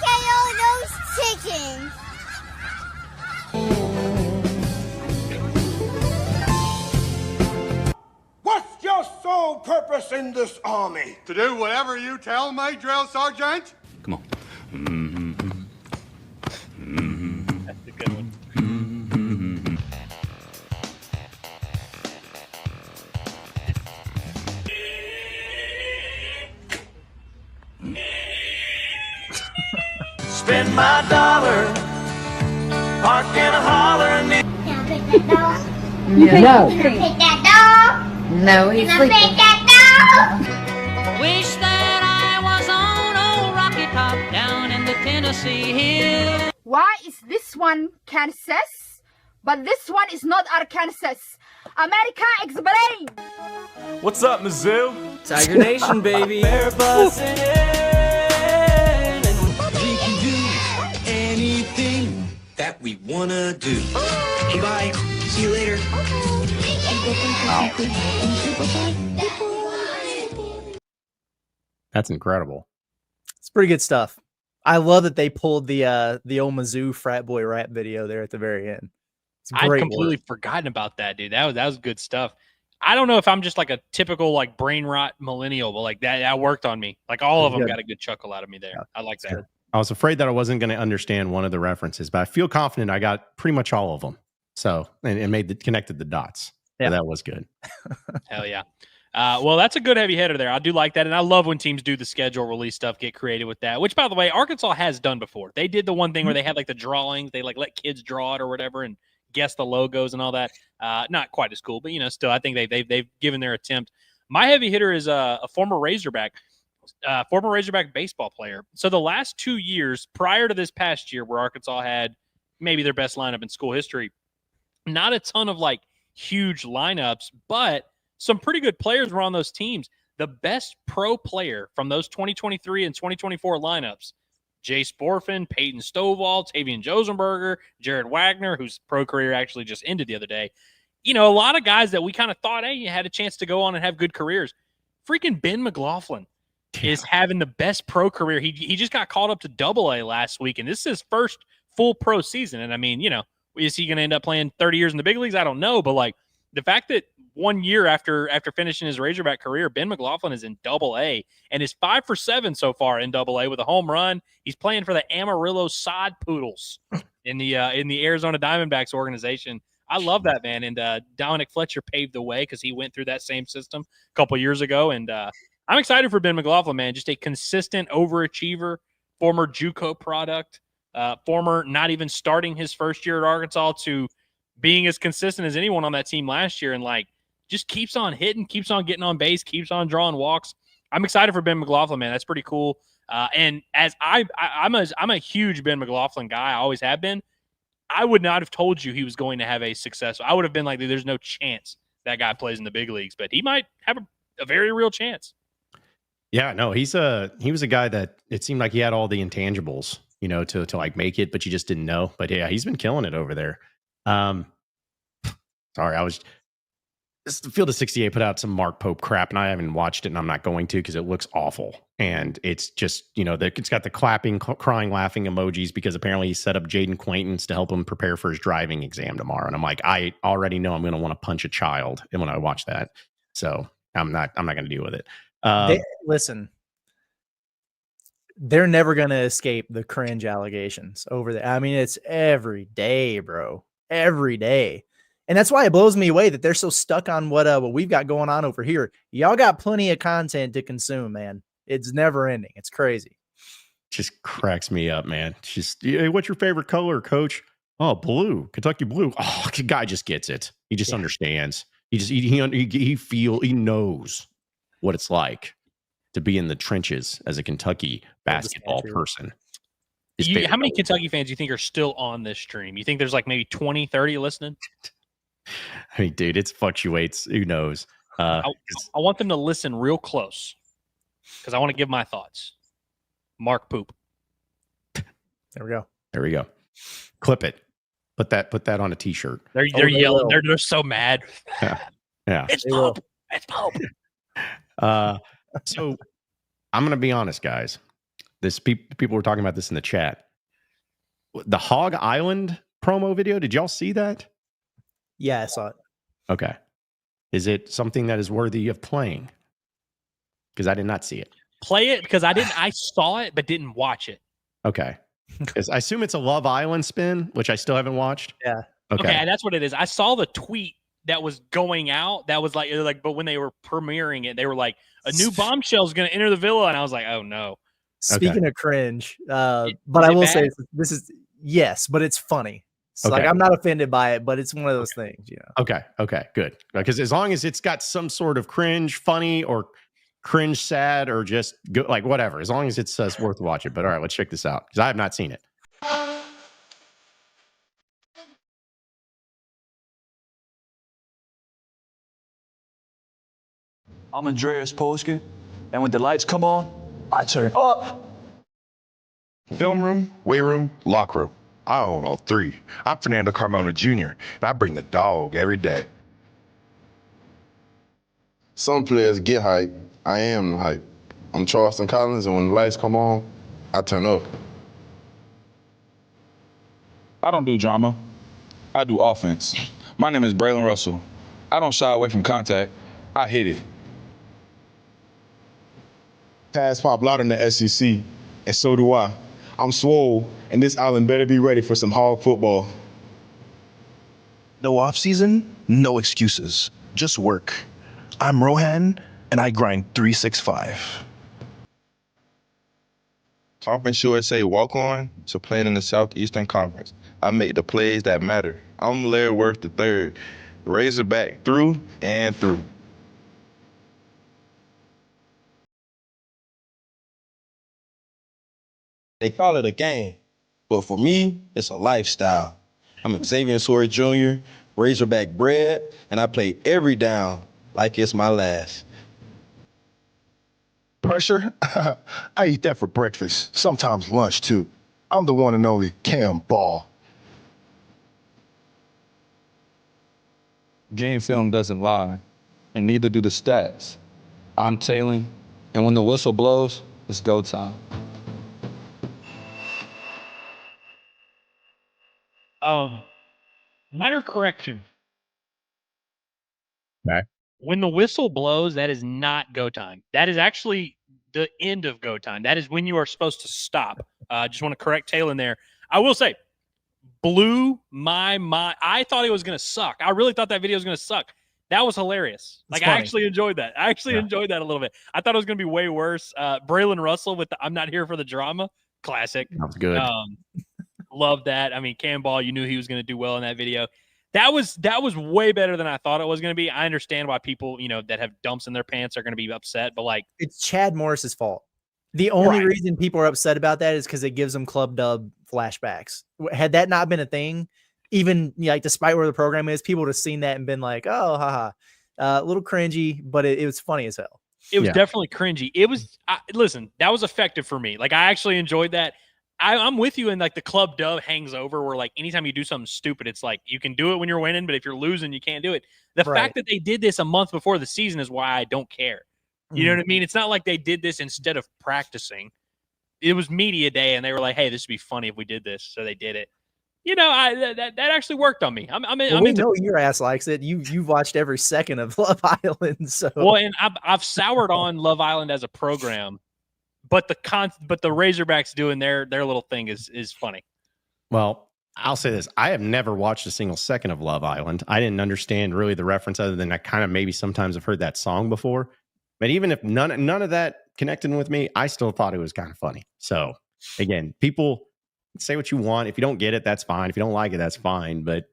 at all those chickens. What's your sole purpose in this army? To do whatever you tell me, drill sergeant. Come on. That's a good one. Spend my dollar. Park in a holler and Can I pick that dog? No. Can I pick that dog? No, he's Can I sleeping. pick that dog? Wish that I was on old Rocky Top down in the Tennessee Hills. Why is this one Kansas, but this one is not Arkansas? America, explain! What's up, Mizzou? Tiger Nation, baby. We're busting in, and we can do anything that we wanna do. Okay, bye. See you later. That's incredible. It's pretty good stuff. I love that they pulled the old Mizzou frat boy rap video there at the very end. It's I'd great completely work. forgotten about that, dude. That was good stuff. I don't know if I'm just like a typical like brain rot millennial, but like that worked on me. Like all of them Good. got a good chuckle out of me there. Yeah, I like that. good. I was afraid that I wasn't going to understand one of the references, but I feel confident I got pretty much all of them. So, and connected the dots. Yeah. So that was good. Hell yeah. Well, that's a good heavy hitter there. I do like that. And I love when teams do the schedule release stuff, get creative with that, which by the way, Arkansas has done before. They did the one thing where they had like the drawings. They like let kids draw it or whatever and guess the logos and all that. Not quite as cool, but still, I think they've given their attempt. My heavy hitter is a former Razorback baseball player. So the last 2 years prior to this past year where Arkansas had maybe their best lineup in school history, not a ton of like huge lineups, but some pretty good players were on those teams. The best pro player from those 2023 and 2024 lineups, Jay Sporfin, Peyton Stovall, Tavian Josenberger, Jared Wagner, whose pro career actually just ended the other day. A lot of guys that we kind of thought, hey, you had a chance to go on and have good careers. Freaking Ben McLaughlin is having the best pro career. He just got called up to AA last week, and this is his first full pro season. And I mean, is he going to end up playing 30 years in the big leagues? I don't know, but like the fact that 1 year after finishing his Razorback career, Ben McLaughlin is in AA and is 5 for 7 so far in AA with a home run. He's playing for the Amarillo Sod Poodles in the Arizona Diamondbacks organization. I love that, man. And Dominic Fletcher paved the way because he went through that same system a couple years ago. And I'm excited for Ben McLaughlin, man. Just a consistent overachiever, former JUCO product, former not even starting his first year at Arkansas to being as consistent as anyone on that team last year. And like just keeps on hitting, keeps on getting on base, keeps on drawing walks. I'm excited for Ben McLaughlin, man. That's pretty cool. And as I'm a huge Ben McLaughlin guy. I always have been. I would not have told you he was going to have a success. I would have been like, there's no chance that guy plays in the big leagues, but he might have a very real chance. Yeah, no, he was a guy that it seemed like he had all the intangibles, to like make it, but you just didn't know. But yeah, he's been killing it over there. Sorry, this Field of 68 put out some Mark Pope crap, and I haven't watched it, and I'm not going to because it looks awful. And it's just, it's got the clapping, crying, laughing emojis because apparently he set up Jaden Quaintance to help him prepare for his driving exam tomorrow. And I'm like, I already know I'm going to want to punch a child when I watch that. So I'm not going to deal with it. Listen, they're never going to escape the cringe allegations over there. I mean, it's every day, bro, every day. And that's why it blows me away that they're so stuck on what we've got going on over here. Y'all got plenty of content to consume, man. It's never ending. It's crazy. Just cracks me up, man. It's just, hey, what's your favorite color, coach? Oh, blue, Kentucky blue. Oh, the guy just gets it. He just understands. He knows what it's like to be in the trenches as a Kentucky basketball person. How many Kentucky fans do you think are still on this stream? You think there's like maybe 20, 30 listening? I mean, dude, it fluctuates. Who knows? I want them to listen real close because I want to give my thoughts. Mark Poop. There we go. There we go. Clip it. Put that on a t-shirt. They're yelling. They're so mad. Yeah. It's Pope. It's Pope. So I'm going to be honest, guys. People were talking about this in the chat. The Hog Island promo video. Did y'all see that? Yeah, I saw it. Okay. Is it something that is worthy of playing? Because I did not see it. Play it because I saw it but didn't watch it. Okay. I assume it's a Love Island spin, which I still haven't watched. Yeah. Okay, that's what it is. I saw the tweet that was going out. That was like, but when they were premiering it, they were like, a new bombshell is going to enter the villa, and I was like, oh no. Speaking of cringe, but I will say this is yes, but it's funny. So like I'm not offended by it, but it's one of those things, Okay, good. Because as long as it's got some sort of cringe, funny, or cringe, sad, or just good, like whatever, as long as it's worth watching. But all right, let's check this out because I have not seen it. I'm Andreas Polsky, and when the lights come on, I turn up. Film room, weight room, locker room. I own all three. I'm Fernando Carmona Jr., and I bring the dog every day. Some players get hype. I am the hype. I'm Charleston Collins, and when the lights come on, I turn up. I don't do drama. I do offense. My name is Braylon Russell. I don't shy away from contact. I hit it. Pass pop louder in the SEC, and so do I. I'm swole, and this island better be ready for some hog football. No off season, no excuses, just work. I'm Rohan, and I grind 365. Conference USA walk-on to playing in the Southeastern Conference. I make the plays that matter. I'm Larry Worth III, Razorback through and through. They call it a game, but for me, it's a lifestyle. I'm Xavier Sawyer Jr., Razorback bred, and I play every down like it's my last. Pressure? I eat that for breakfast, sometimes lunch too. I'm the one and only Cam Ball. Game film doesn't lie, and neither do the stats. I'm tailing, and when the whistle blows, it's go time. Minor correction. Okay. When the whistle blows, that is not go time. That is actually the end of go time. That is when you are supposed to stop. Just want to correct Taylor in there. I will say, blew my mind. I thought it was going to suck. I really thought that video was going to suck. That was hilarious. It's I funny. actually enjoyed that. I actually enjoyed that a little bit. I thought it was going to be way worse. Braylon Russell with the I'm not here for the drama. Classic. That was good. Love that. I mean, Cam Ball, you knew he was going to do well in that video. That was way better than I thought it was going to be. I understand why people, that have dumps in their pants are going to be upset, but like it's Chad Morris's fault. The only reason people are upset about that is because it gives them club dub flashbacks. Had that not been a thing, even like despite where the program is, people would have seen that and been like, "Oh, haha," a little cringy, but it was funny as hell. It was definitely cringy. It was listen, that was effective for me. Like I actually enjoyed that. I'm with you in like the club dub hangs over where like anytime you do something stupid, it's like you can do it when you're winning, but if you're losing, you can't do it. The fact that they did this a month before the season is why I don't care. You know what I mean? It's not like they did this instead of practicing. It was media day, and they were like, "Hey, this would be funny if we did this," so they did it. That actually worked on me. We know your ass likes it. You've watched every second of Love Island, so and I've soured on Love Island as a program, but the Razorbacks doing their little thing is funny. Well, I'll say this: I have never watched a single second of Love Island. I didn't understand really the reference, other than I kind of maybe sometimes have heard that song before. But even if none of that connected with me, I still thought it was kind of funny. So again, people say what you want. If you don't get it, that's fine. If you don't like it, that's fine. But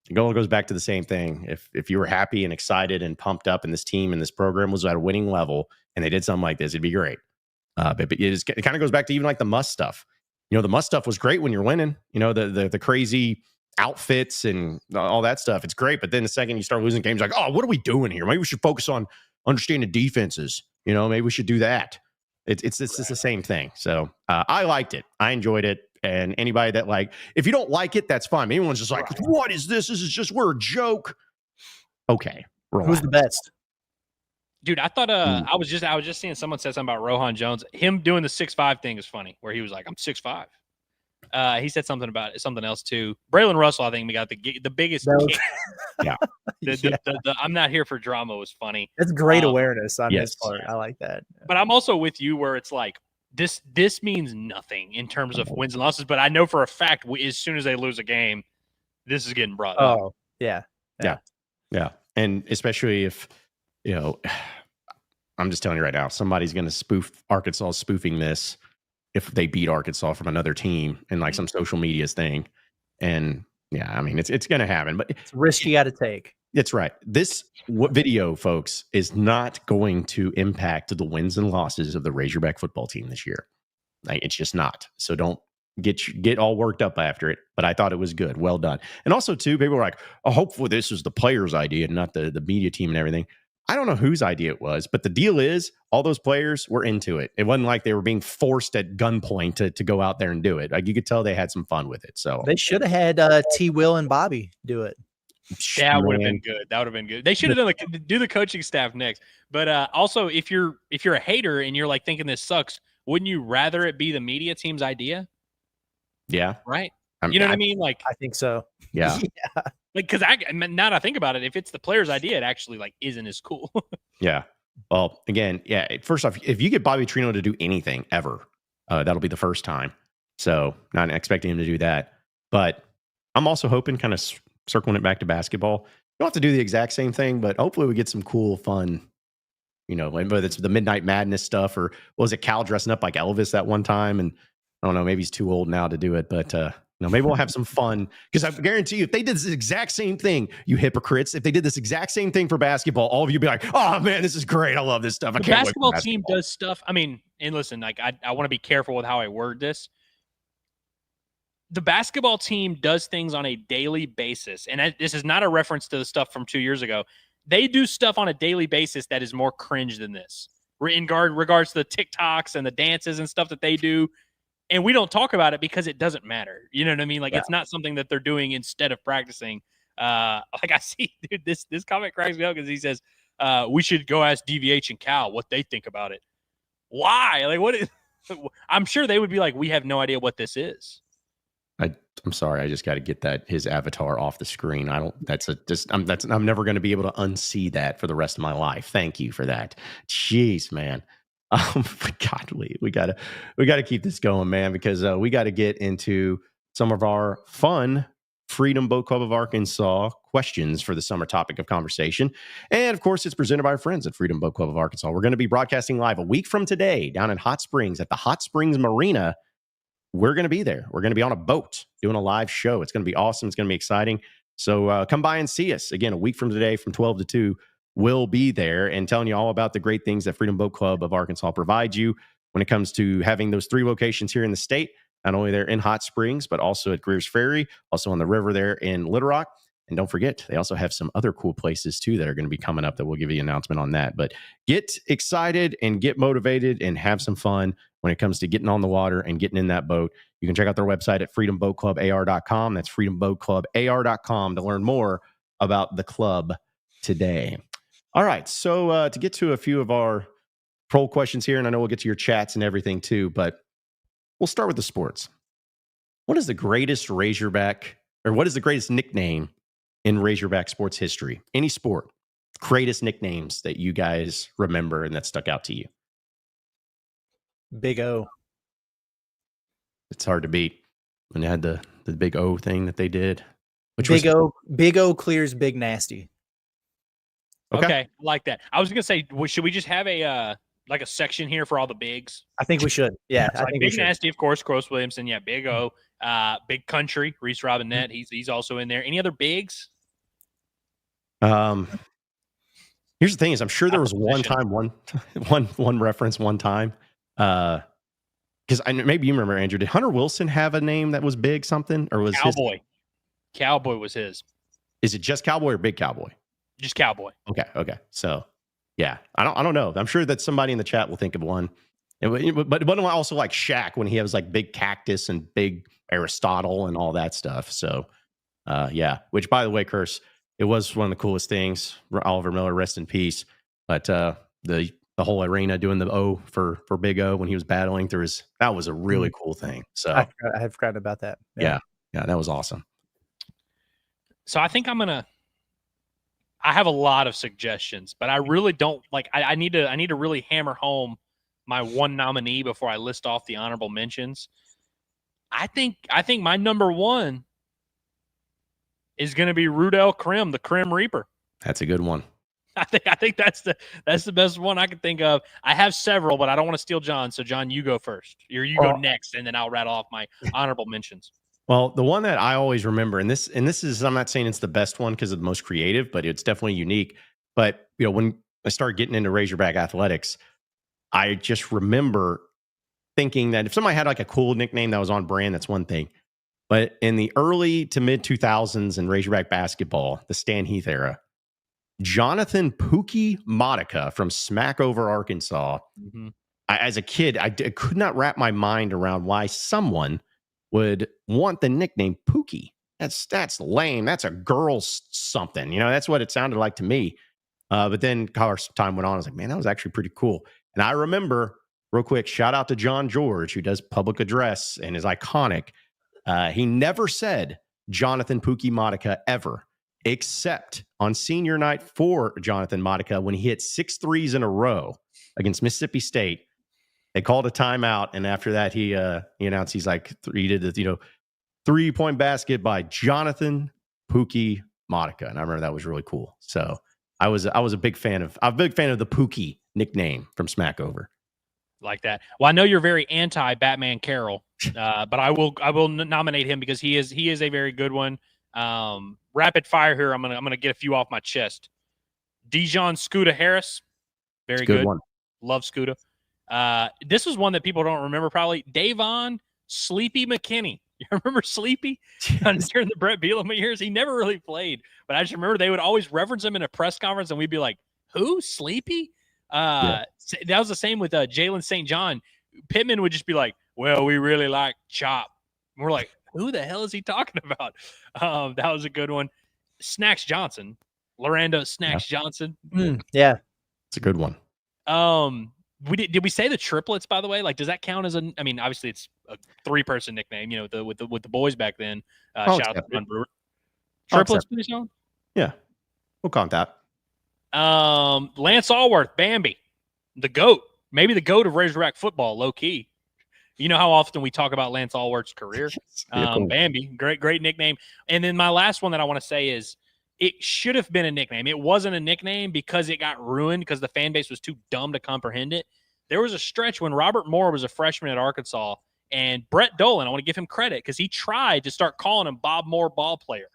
it goes back to the same thing. If you were happy and excited and pumped up, and this team and this program was at a winning level, and they did something like this, it'd be great. But it kind of goes back to even like the Must stuff. The Must stuff was great when you're winning. The crazy outfits and all that stuff. It's great. But then the second you start losing games, like, oh, what are we doing here? Maybe we should focus on understanding defenses. Maybe we should do that. It's the same thing. So I liked it. I enjoyed it. And anybody that if you don't like it, that's fine. Anyone's just like, what is this? This is just, we're a joke. Okay. Relax. Who's the best? Dude, I thought I was just seeing someone said something about Rohan Jones. Him doing the 6'5" thing is funny, where he was like, I'm 6'5". He said something about something else too. Braylon Russell, I think we got the biggest kick. Yeah. The I'm not here for drama was funny. That's great awareness on his part. I like that. But I'm also with you where it's like this means nothing in terms of wins and losses. But I know for a fact as soon as they lose a game, this is getting brought up. Oh, yeah. And especially if I'm just telling you right now, somebody's going to spoof Arkansas spoofing this if they beat Arkansas from another team in like some social medias thing. And yeah, I mean, it's going to happen, but it's a risk you got to take. That's right. This video, folks, is not going to impact the wins and losses of the Razorback football team this year. Like, it's just not. So don't get all worked up after it. But I thought it was good. Well done. And also, too, people were like, oh, hopefully this is the players' idea and not the media team and everything. I don't know whose idea it was, but the deal is all those players were into it. It wasn't like they were being forced at gunpoint to go out there and do it. Like, you could tell they had some fun with it. So they should have had T. Will and Bobby do it. That would have been good. That would have been good. They should have done do the coaching staff next. But also, if you're a hater and you're like thinking this sucks, wouldn't you rather it be the media team's idea? Yeah. Right. You know what I mean? Like, I think so. Yeah. Yeah. Like, because now that I think about it, if it's the player's idea, it actually like isn't as cool. Yeah. Well, again, yeah. First off, if you get Bobby Trino to do anything ever, that'll be the first time. So not expecting him to do that. But I'm also hoping, kind of circling it back to basketball, you don't have to do the exact same thing, but hopefully we get some cool, fun, whether it's the Midnight Madness stuff or was it Cal dressing up like Elvis that one time? And I don't know, maybe he's too old now to do it, but maybe we'll have some fun, because I guarantee you, if they did this exact same thing, you hypocrites, if they did this exact same thing for basketball, all of you would be like, oh man, this is great. I love this stuff. The basketball team does stuff. I mean, and listen, like I want to be careful with how I word this. The basketball team does things on a daily basis. And this is not a reference to the stuff from 2 years ago. They do stuff on a daily basis that is more cringe than this. In regards to the TikToks and the dances and stuff that they do. And we don't talk about it because it doesn't matter. You know what I mean? Like, It's not something that they're doing instead of practicing. Like I see, dude, this comment cracks me up because he says, we should go ask DVH and Cal what they think about it. Why? Like, what is, I'm sure they would be like, we have no idea what this is. I'm sorry. I just got to get his avatar off the screen. I'm never going to be able to unsee that for the rest of my life. Thank you for that. Jeez, man. God, we gotta keep this going, man, because we got to get into some of our fun Freedom Boat Club of Arkansas questions for the summer topic of conversation. And of course, it's presented by our friends at Freedom Boat Club of Arkansas. We're going to be broadcasting live a week from today down in Hot Springs at the Hot Springs Marina. We're going to be there. We're going to be on a boat doing a live show. It's going to be awesome. It's going to be exciting. So come by and see us. Again, a week from today from 12 to 2, we'll be there and telling you all about the great things that Freedom Boat Club of Arkansas provides you when it comes to having those 3 locations here in the state, not only there in Hot Springs, but also at Greer's Ferry, also on the river there in Little Rock. And don't forget, they also have some other cool places too that are going to be coming up that we'll give you an announcement on that. But get excited and get motivated and have some fun when it comes to getting on the water and getting in that boat. You can check out their website at freedomboatclubar.com. That's freedomboatclubar.com to learn more about the club today. All right. So to get to a few of our poll questions here, and I know we'll get to your chats and everything too, but we'll start with the sports. What is the greatest Razorback, or what is the greatest nickname in Razorback sports history? Any sport, greatest nicknames that you guys remember and that stuck out to you? Big O. It's hard to beat when they had the big O thing that they did. Big O clears Big Nasty. Okay, I like that. I was gonna say, should we just have a like a section here for all the bigs? I think we should. Yeah, I think Big Nasty, of course, Gross Williamson. Yeah, Big O, Big Country, Reese Robinette. He's also in there. Any other bigs? Here's the thing: is I'm sure there was one reference one time. Because maybe you remember, Andrew. Did Hunter Wilson have a name that was big something, or was Cowboy? Cowboy was his. Is it just Cowboy or Big Cowboy? Just Cowboy. Okay. So, yeah, I don't know. I'm sure that somebody in the chat will think of one. But it wasn't also like Shaq when he has like Big Cactus and Big Aristotle and all that stuff. So, yeah. Which, by the way, Curse, it was one of the coolest things. Oliver Miller, rest in peace. But the whole arena doing the O for Big O when he was battling through that was a really cool thing. So I have forgotten about that. Yeah, that was awesome. So I think I have a lot of suggestions, but I really don't like, I need to really hammer home my one nominee before I list off the honorable mentions. I think my number one is going to be Rudell Krim, the Krim Reaper. That's a good one. I think that's the best one I can think of. I have several, but I don't want to steal John. So John, you go first. You go next, and then I'll rattle off my honorable mentions. Well, the one that I always remember, and this is, I'm not saying it's the best one because it's the most creative, but it's definitely unique. But when I started getting into Razorback athletics, I just remember thinking that if somebody had like a cool nickname that was on brand, that's one thing. But in the early to mid 2000s in Razorback basketball, the Stan Heath era, Jonathan Pookie Modica from Smackover, Arkansas. Mm-hmm. As a kid, I could not wrap my mind around why someone would want the nickname Pookie. That's lame. That's a girl something. That's what it sounded like to me. But then as time went on, I was like, man, that was actually pretty cool. And I remember, real quick, shout out to John George, who does public address and is iconic. He never said Jonathan Pookie Modica ever, except on senior night for Jonathan Modica when he hit 6 threes in a row against Mississippi State. They called a timeout, and after that, he announced he did the 3-point basket by Jonathan Pookie Modica, and I remember that was really cool. So I was a big fan of the Pookie nickname from Smackover. Like that. Well, I know you're very anti Batman Carroll, but I will nominate him because he is a very good one. Rapid fire here. I'm gonna get a few off my chest. Dijon Scooter Harris, very good one. Love Scooter. This was one that people don't remember probably. Davon Sleepy McKinney. You remember Sleepy during the Brett Bielema years? He never really played, but I just remember they would always reference him in a press conference, and we'd be like, "Who? Sleepy?" That was the same with Jalen St. John. Pittman would just be like, "Well, we really like Chop." And we're like, who the hell is he talking about? That was a good one. Snacks Johnson. Lorando Snacks Johnson. Yeah. It's a good one. Did we say the triplets, by the way? Like, does that count as obviously it's a 3-person nickname, with the boys back then. Shout out to John Brewer. Triplets, please, John? Yeah. We'll count that. Lance Allworth, Bambi. The GOAT. Maybe the GOAT of Razorback football, low key. You know how often we talk about Lance Allworth's career. Cool. Bambi, great nickname. And then my last one that I want to say is it should have been a nickname. It wasn't a nickname because it got ruined because the fan base was too dumb to comprehend it. There was a stretch when Robert Moore was a freshman at Arkansas, and Brett Dolan, I want to give him credit because he tried to start calling him Bob Moore ball player.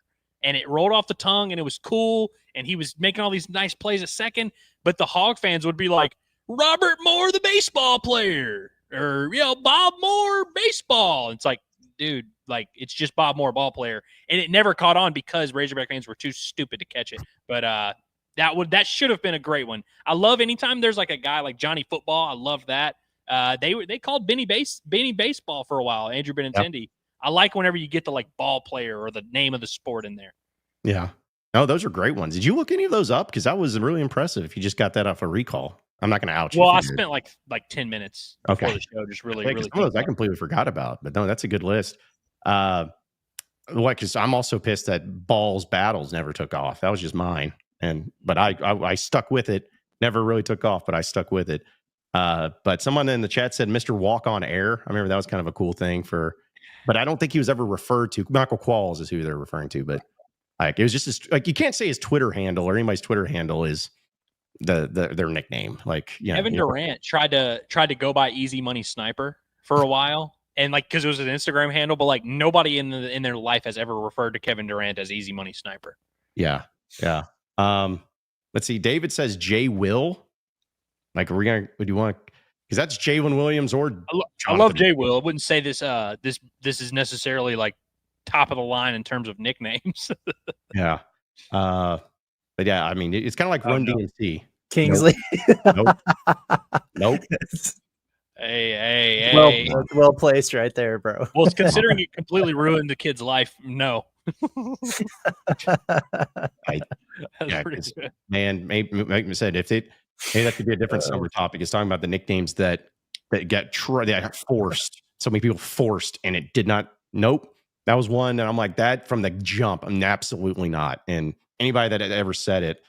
and it rolled off the tongue, and it was cool, and he was making all these nice plays at second, but the Hog fans would be like, Robert Moore, the baseball player, or, Bob Moore, baseball. It's like, dude, like, it's just Bob Moore, ball player. And it never caught on because Razorback fans were too stupid to catch it. But that should have been a great one. I love anytime there's like a guy like Johnny Football. I love that. They called Benny Baseball for a while, Andrew Benintendi. Yep. I like whenever you get the like ball player or the name of the sport in there. Yeah. No, those are great ones. Did you look any of those up? Because that was really impressive if you just got that off a recall. I'm not going to out you. Well, I spent like 10 minutes before the show, just really. Some of those I completely forgot about, but no, that's a good list. Because I'm also pissed that Ball's Battles never took off. That was just mine, but I stuck with it. Never really took off, but I stuck with it. But someone in the chat said Mr. Walk on Air. I remember that was kind of a cool thing but I don't think he was ever referred to. Michael Qualls is who they're referring to, but like it was just you can't say his Twitter handle or anybody's Twitter handle is their nickname. Like Kevin Durant tried to go by Easy Money Sniper for a while, and like because it was an Instagram handle, but like nobody in their life has ever referred to Kevin Durant as Easy Money Sniper. Yeah. Let's see. David says Jay Will. Like, would you want? Because that's Jalen Williams or I love Jay Will. I wouldn't say this is necessarily like top of the line in terms of nicknames. Yeah. But yeah, I mean, it's kind of like Run DMC. Kingsley. Nope. Hey. Well placed right there, bro. Well, it's considering it completely ruined the kid's life. No. Man, maybe said maybe that could be a different summer topic. It's talking about the nicknames that got forced. So many people forced, and it did not. Nope. That was one, and I'm like that from the jump. I'm absolutely not. And anybody that had ever said it,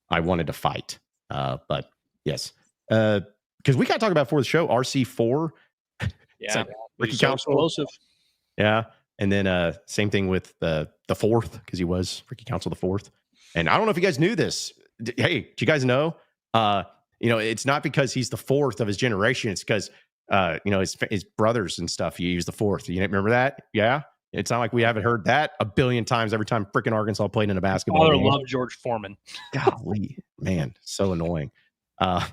I wanted to fight. But yes, because we got to talk about before the show RC4. Yeah, like Ricky so Council. explosive. Yeah, and then same thing with the fourth because he was Ricky Council the fourth. And I don't know if you guys knew this. Hey, do you guys know? It's not because he's the fourth of his generation. It's because his brothers and stuff. He used the fourth. You remember that? Yeah. It's not like we haven't heard that a billion times every time freaking Arkansas played in a basketball game. I love George Foreman. Golly, man, so annoying. I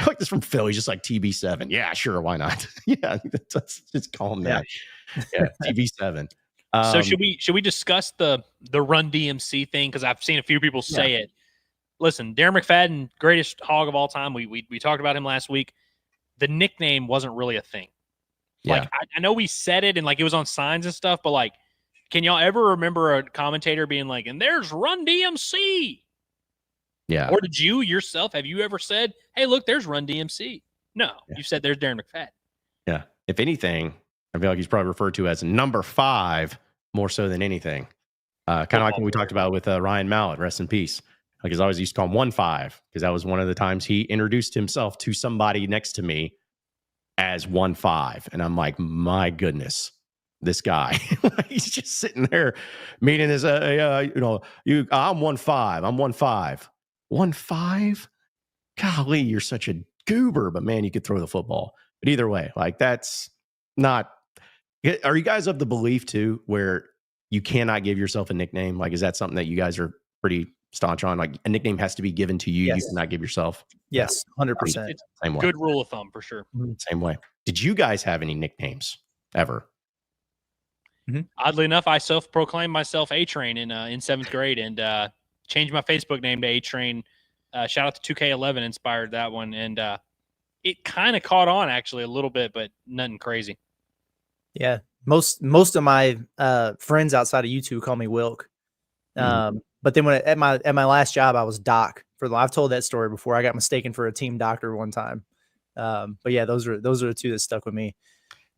like this from Phil. He's just like TB7. Yeah, sure, why not? Yeah, just call him that. Yeah, TB7. So should we discuss the Run DMC thing? Because I've seen a few people say it. Listen, Darren McFadden, greatest Hog of all time. We talked about him last week. The nickname wasn't really a thing. Like I know we said it and like it was on signs and stuff, but like, can y'all ever remember a commentator being like, "And there's Run DMC"? Yeah. Or did you yourself have you ever said, "Hey, look, there's Run DMC"? No, you said there's Darren McFadden. Yeah. If anything, I feel like he's probably referred to as number 5 more so than anything. Kind of like what we talked about with Ryan Mallett, rest in peace. Like, as I always used to call him 1-5 because that was one of the times he introduced himself to somebody next to me as 1-5. And I'm like, my goodness, this guy, he's just sitting there meaning his, I'm 1-5. I'm 1-5. 1-5? Golly, you're such a goober, but man, you could throw the football. But either way, like that's not, are you guys of the belief too, where you cannot give yourself a nickname? Like, is that something that you guys are pretty staunch on? Like, a nickname has to be given to you. Yes. You cannot give yourself. Yes, 100%. Same way. Good rule of thumb for sure. Same way. Did you guys have any nicknames ever? Oddly enough, I self-proclaimed myself A-Train in 7th grade and changed my Facebook name to A-Train. Shout out to 2K11 inspired that one. And it kind of caught on actually a little bit, but nothing crazy. Yeah. Most of my friends outside of you two call me Wilk. But then when at my last job, I was Doc. I've told that story before. I got mistaken for a team doctor one time. But yeah, those are the two that stuck with me.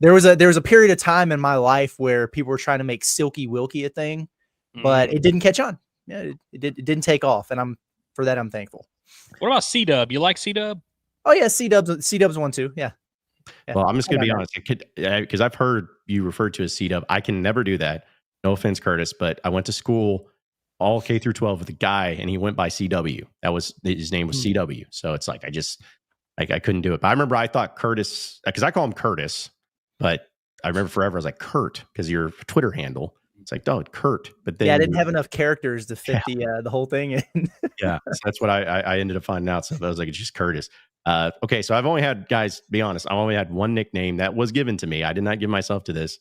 There was a period of time in my life where people were trying to make Silky Wilkie a thing, but it didn't catch on. Yeah, it didn't take off, and I'm thankful. What about C-Dub? You like C-Dub? Oh yeah, C-Dub's one too. Yeah. Well, I'm just gonna be honest, because I've heard you referred to as C-Dub. I can never do that. No offense, Curtis, but I went to school all K through 12 with a guy, and he went by CW. That was his name was CW. So it's like I couldn't do it. But I remember I thought Curtis, because I call him Curtis, but I remember forever I was like Kurt because your Twitter handle. It's like, oh, Kurt. But then I didn't have enough characters to fit the whole thing in. Yeah, so that's what I ended up finding out. So I was like, it's just Curtis. Okay, so I've only had, guys, be honest, I've only had one nickname that was given to me. I did not give myself to this.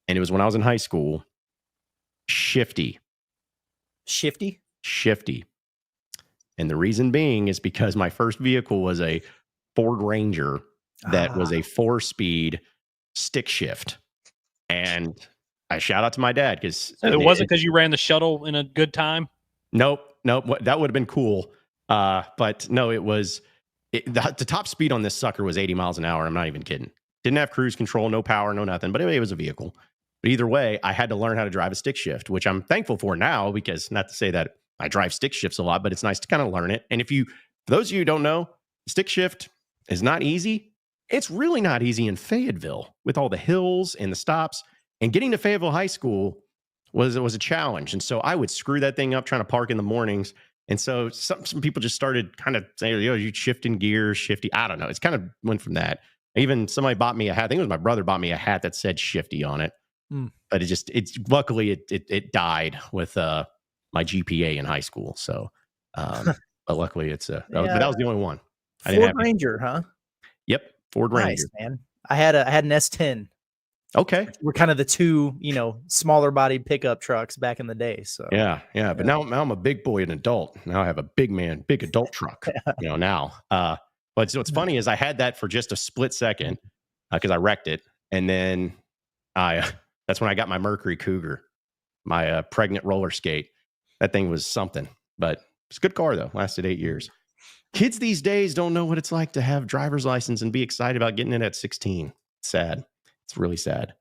And it was when I was in high school. Shifty. Shifty? Shifty. And the reason being is because my first vehicle was a Ford Ranger that was a 4-speed stick shift. And I shout out to my dad because it wasn't because you ran the shuttle in a good time. Nope. That would have been cool. But no, it was the top speed on this sucker was 80 miles an hour. I'm not even kidding. Didn't have cruise control, no power, no nothing. But anyway, it was a vehicle. But either way, I had to learn how to drive a stick shift, which I'm thankful for now because not to say that I drive stick shifts a lot, but it's nice to kind of learn it. And for those of you who don't know, stick shift is not easy. It's really not easy in Fayetteville with all the hills and the stops. And getting to Fayetteville High School was a challenge. And so I would screw that thing up trying to park in the mornings. And so some people just started kind of saying, you shifting gears, shifty. I don't know. It's kind of went from that. Even somebody bought me a hat. I think it was my brother bought me a hat that said shifty on it. But luckily it died with my GPA in high school. So, but luckily that was the only one. Ford Ranger, huh? Yep. Ford Ranger. Nice, man. I had an S10. Okay. We're kind of the two, smaller bodied pickup trucks back in the day. So yeah. But now I'm a big boy, an adult. Now I have a big adult truck, now. But so what's funny is I had that for just a split second because I wrecked it. And then that's when I got my Mercury Cougar, my pregnant roller skate. That thing was something, but it's a good car though. Lasted 8 years. Kids these days don't know what it's like to have driver's license and be excited about getting it at 16. Sad. It's really sad.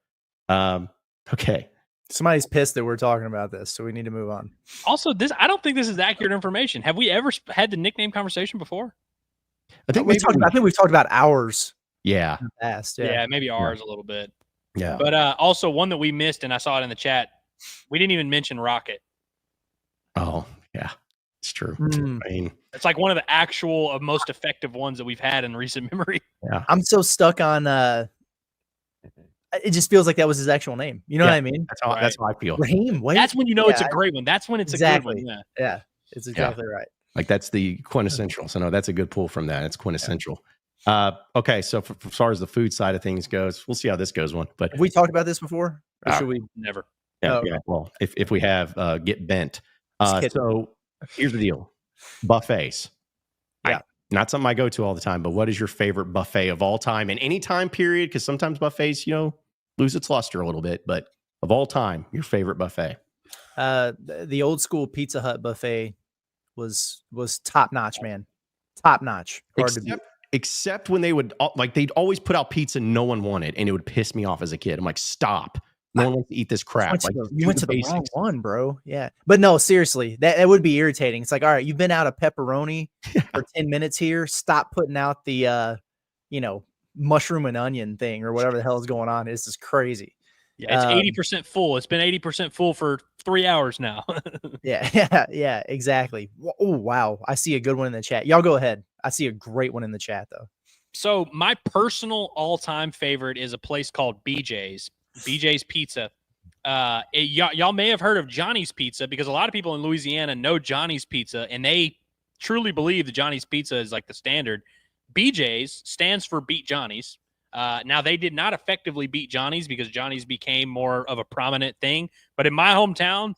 Okay. Somebody's pissed that we're talking about this, so we need to move on. Also, I don't think this is accurate information. Have we ever had the nickname conversation before? I think we've talked about ours. Yeah. In the past. Yeah, maybe ours a little bit. Yeah. But also one that we missed, and I saw it in the chat. We didn't even mention Rocket. Oh, yeah. It's true. I mean, it's like one of the actual most effective ones that we've had in recent memory. Yeah. I'm so stuck on it just feels like that was his actual name. You know what I mean? That's how I feel. Raheem, that's when you know it's a great one. That's when it's a good one. Yeah. It's exactly right. Like that's the quintessential. So no, that's a good pull from that. It's quintessential. Okay. So for as far as the food side of things goes, we'll see how this goes one. But have we talked about this before? Or should we never? Yeah. Yeah. Well, if we have, get bent. So here's the deal. Buffets. Yeah. Not something I go to all the time, but what is your favorite buffet of all time in any time period? Because sometimes buffets, lose its luster a little bit, but of all time, your favorite buffet? The old school Pizza Hut buffet was top notch, man. Top notch. Except when they would they'd always put out pizza no one wanted, and it would piss me off as a kid. I'm like, stop. No one wants to eat this crap. You went to the wrong one, bro. Yeah. But no, seriously, that would be irritating. It's like, all right, you've been out of pepperoni for 10 minutes here. Stop putting out the, mushroom and onion thing or whatever the hell is going on. This is crazy. Yeah, it's 80% full. It's been 80% full for 3 hours now. Yeah, exactly. Oh, wow. I see a good one in the chat. Y'all go ahead. I see a great one in the chat, though. So my personal all-time favorite is a place called BJ's. BJ's Pizza. Y'all may have heard of Johnny's Pizza because a lot of people in Louisiana know Johnny's Pizza, and they truly believe that Johnny's Pizza is like the standard. BJ's stands for Beat Johnny's. Now, they did not effectively beat Johnny's because Johnny's became more of a prominent thing. But in my hometown,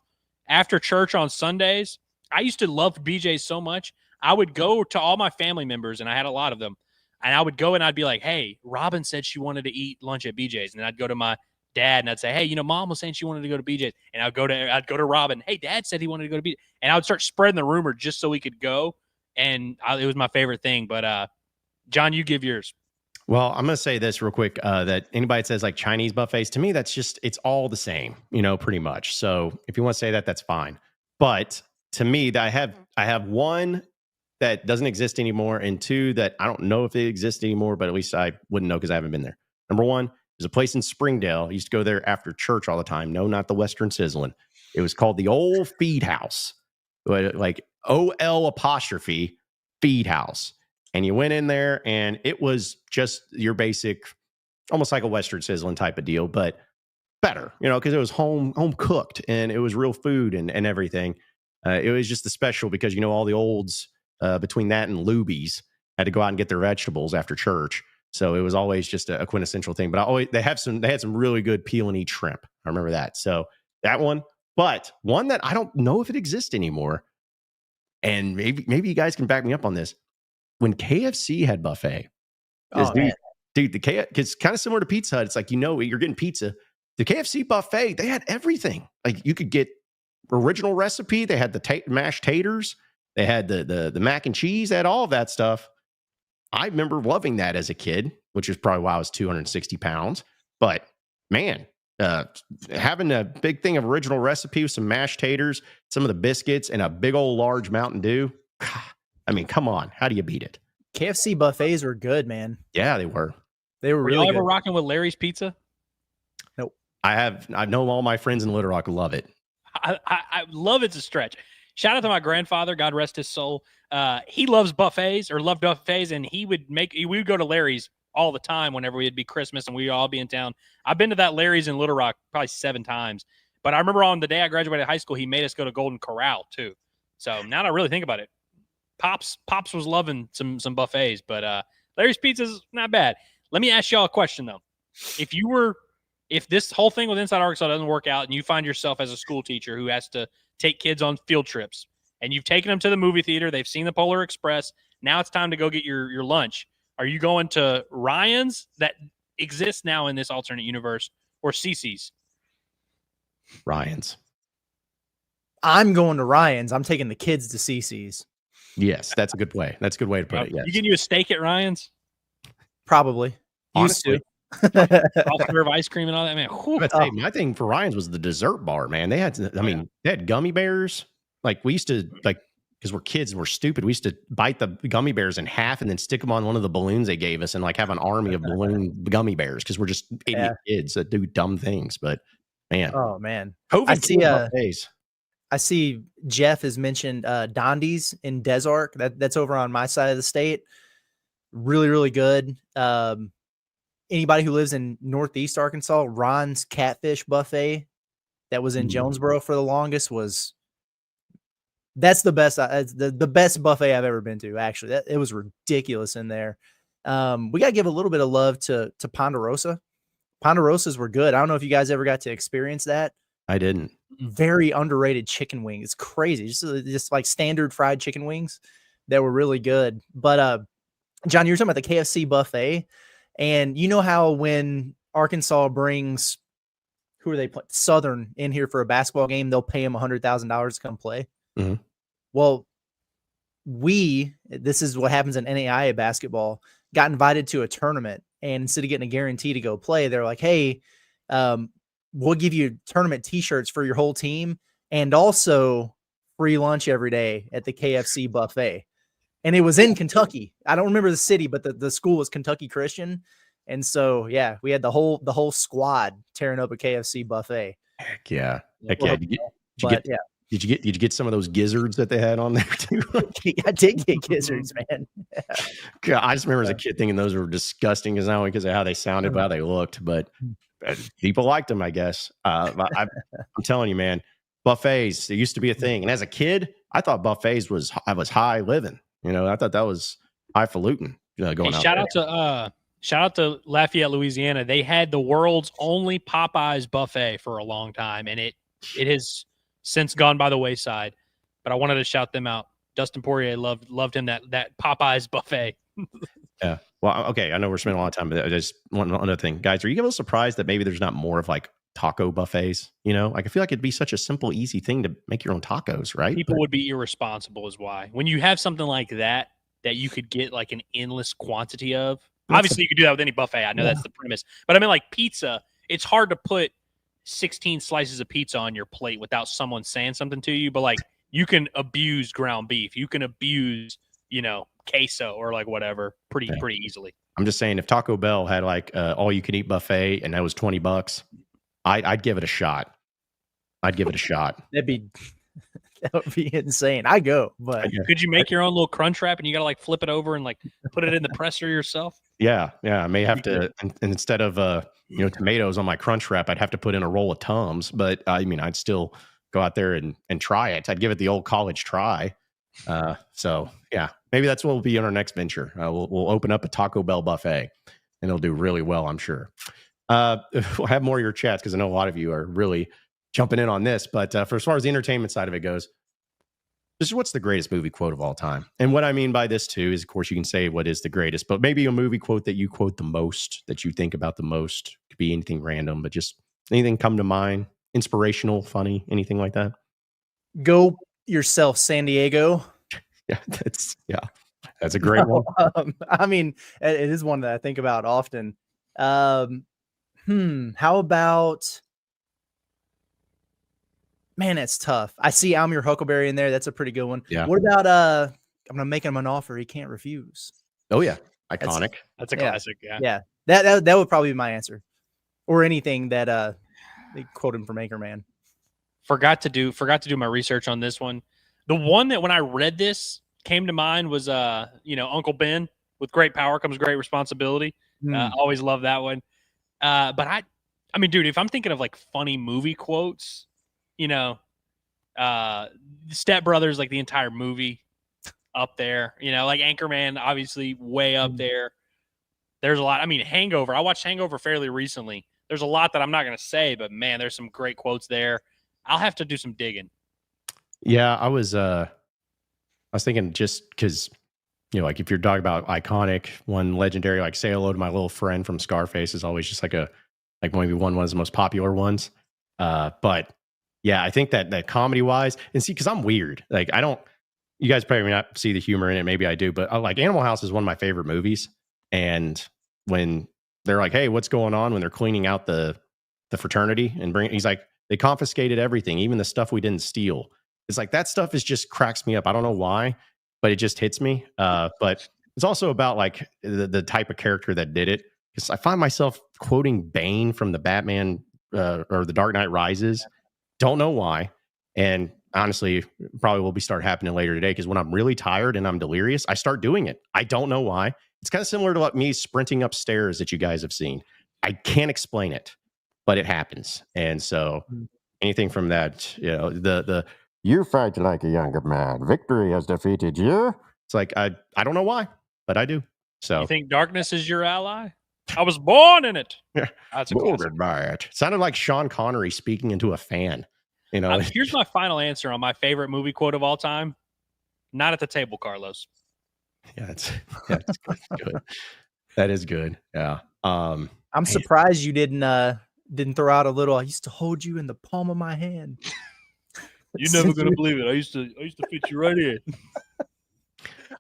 after church on Sundays, I used to love BJ's so much. I would go to all my family members, and I had a lot of them, and I would go and I'd be like, hey, Robin said she wanted to eat lunch at BJ's. And I'd go to my dad and I'd say, hey, Mom was saying she wanted to go to BJ's. And I'd go to Robin. Hey, Dad said he wanted to go to BJ's. And I would start spreading the rumor just so we could go. And it was my favorite thing. But John, you give yours. Well, I'm going to say this real quick, that anybody that says like Chinese buffets, to me, it's all the same, pretty much. So if you want to say that, that's fine. But to me, I have one that doesn't exist anymore, and two that I don't know if they exist anymore, but at least I wouldn't know because I haven't been there. Number one, there's a place in Springdale. I used to go there after church all the time. No, not the Western Sizzlin'. It was called the Old Feed House, like OL' Feed House. And you went in there and it was just your basic, almost like a Western Sizzlin' type of deal, but better, because it was home cooked and it was real food and everything. It was just the special because all the olds between that and Luby's had to go out and get their vegetables after church. So it was always just a quintessential thing. But they had some really good peel and eat shrimp. I remember that. So that one, but one that I don't know if it exists anymore. And maybe you guys can back me up on this. When KFC had buffet, dude, it's kind of similar to Pizza Hut. It's like, you're getting pizza. The KFC buffet, they had everything. Like you could get original recipe. They had the mashed taters. They had the mac and cheese. They had all of that stuff. I remember loving that as a kid, which is probably why I was 260 pounds. But man, having a big thing of original recipe with some mashed taters, some of the biscuits, and a big old large Mountain Dew. I mean, come on. How do you beat it? KFC buffets were good, man. Yeah, they were. They were really y'all good. ever rocking with Larry's Pizza? Nope. I know all my friends in Little Rock love it. I love it's a stretch. Shout out to my grandfather, God rest his soul. He loves buffets or loved buffets, and we would go to Larry's all the time whenever it'd be Christmas and we'd all be in town. I've been to that Larry's in Little Rock probably 7 times. But I remember on the day I graduated high school, he made us go to Golden Corral too. So now that I really think about it, Pops was loving some buffets, but Larry's Pizza's not bad. Let me ask y'all a question though. If this whole thing with Inside Arkansas doesn't work out and you find yourself as a school teacher who has to take kids on field trips and you've taken them to the movie theater, they've seen the Polar Express, now it's time to go get your lunch. Are you going to Ryan's that exists now in this alternate universe or Cece's? Ryan's. I'm going to Ryan's. I'm taking the kids to Cece's. Yes, that's a good way. That's a good way to put it. Yes. You getting you a steak at Ryan's? Probably. Honestly. All serve ice cream and all that, man. Hey, my thing for Ryan's was the dessert bar, man. They had, they had gummy bears. Like we used to, because we're kids and we're stupid, we used to bite the gummy bears in half and then stick them on one of the balloons they gave us and have an army of balloon gummy bears because we're just idiot kids that do dumb things. But man, oh man, COVID I see Jeff has mentioned Dondi's in Des Arc. That's over on my side of the state. Really, really good. Anybody who lives in Northeast Arkansas, Ron's Catfish Buffet that was in Jonesboro for the longest that's the best. The best buffet I've ever been to. Actually, it was ridiculous in there. We got to give a little bit of love to Ponderosa. Ponderosas were good. I don't know if you guys ever got to experience that. I didn't. Very underrated chicken wing. It's crazy. Just like standard fried chicken wings that were really good. But John, you were talking about the KFC buffet, and you know how when Arkansas brings who are they playing? Southern in here for a basketball game, they'll pay them $100,000 to come play. Mm-hmm. Well, this is what happens in NAIA basketball, got invited to a tournament, and instead of getting a guarantee to go play, they're like, hey, we'll give you tournament t-shirts for your whole team and also free lunch every day at the KFC buffet. And it was in Kentucky. I don't remember the city, but the school was Kentucky Christian. And so, yeah, we had the whole squad tearing up a KFC buffet. Heck yeah. Heck yeah. Did you get some of those gizzards that they had on there too? I did get gizzards, man. God, I just remember as a kid thinking those were disgusting, not only because of how they sounded, but how they looked. But people liked them, I guess. I'm telling you, man, buffets, it used to be a thing. And as a kid, I thought buffets was high living. I thought that was highfalutin. Going out shout out to Lafayette, Louisiana. They had the world's only Popeyes buffet for a long time, and it has since gone by the wayside. But I wanted to shout them out. Dustin Poirier loved him that Popeyes buffet. Yeah. Well, okay. I know we're spending a lot of time, but I just want another thing, guys. Are you a little surprised that maybe there's not more of taco buffets? I feel like it'd be such a simple, easy thing to make your own tacos, right? People would be irresponsible is why. When you have something like that you could get an endless quantity of, obviously you could do that with any buffet. I know that's the premise, but I mean pizza, it's hard to put 16 slices of pizza on your plate without someone saying something to you, but you can abuse ground beef. You can abuse, queso or whatever pretty easily. I'm just saying if Taco Bell had all you can eat buffet and that was $20, I'd give it a shot. That'd That would be insane. I go, but could you make your own little crunch wrap and you got to like flip it over and like put it in the presser yourself? Yeah. I may have to, and instead of tomatoes on my crunch wrap, I'd have to put in a roll of Tums. But I mean, I'd still go out there and try it. I'd give it the old college try. So yeah, maybe that's what will be on our next venture. We'll open up a Taco Bell buffet, and it'll do really well, I'm sure. We'll have more of your chats because I know a lot of you are really jumping in on this. But for as far as the entertainment side of it goes, this is what's the greatest movie quote of all time. And what I mean by this too is, of course, you can say what is the greatest, but maybe a movie quote that you quote the most, that you think about the most. Could be anything random, but just anything come to mind, inspirational, funny, anything like that. Go yourself, San Diego. Yeah, that's a great one. I mean, it is one that I think about often. How about? Man, it's tough. I see I'm your Huckleberry in there. That's a pretty good one. Yeah. What about I'm gonna make him an offer he can't refuse. Oh yeah, iconic. That's a classic. Yeah. Yeah. That would probably be my answer, or anything that they quote him from Anchorman. Forgot to do my research on this one. The one that when I read this came to mind was Uncle Ben, with great power comes great responsibility. Always love that one. But I mean, dude, if I'm thinking of like funny movie quotes, Step Brothers, like the entire movie up there, like Anchorman, obviously way up there. There's a lot. I mean, Hangover. I watched Hangover fairly recently. There's a lot that I'm not going to say, but man, there's some great quotes there. I'll have to do some digging. Yeah, I was thinking just because, like if you're talking about iconic, one legendary, like Say Hello to My Little Friend from Scarface is always just like maybe one of the most popular ones. But yeah, I think that comedy wise, and see, because I'm weird, like you guys probably not see the humor in it. Maybe I do, but like Animal House is one of my favorite movies. And when they're like, "Hey, what's going on?" when they're cleaning out the fraternity and he's like, "They confiscated everything, even the stuff we didn't steal." It's like that stuff just cracks me up. I don't know why, but it just hits me. But it's also about like the type of character that did it. Because I find myself quoting Bane from the Batman or the Dark Knight Rises. Don't know why. And honestly, probably will start happening later today because when I'm really tired and I'm delirious, I start doing it. I don't know why. It's kind of similar to like me sprinting upstairs that you guys have seen. I can't explain it, but it happens. And so anything from that, the you fight like a younger man. Victory has defeated you. It's like, I don't know why, but I do. So you think darkness is your ally? I was born in it. That's a molded by it. Sounded like Sean Connery speaking into a fan. Here's my final answer on my favorite movie quote of all time. Not at the table, Carlos. Yeah, it's good. That is good. Yeah. I'm surprised you didn't throw out a little. I used to hold you in the palm of my hand. You're never gonna believe it. I used to fit you right in.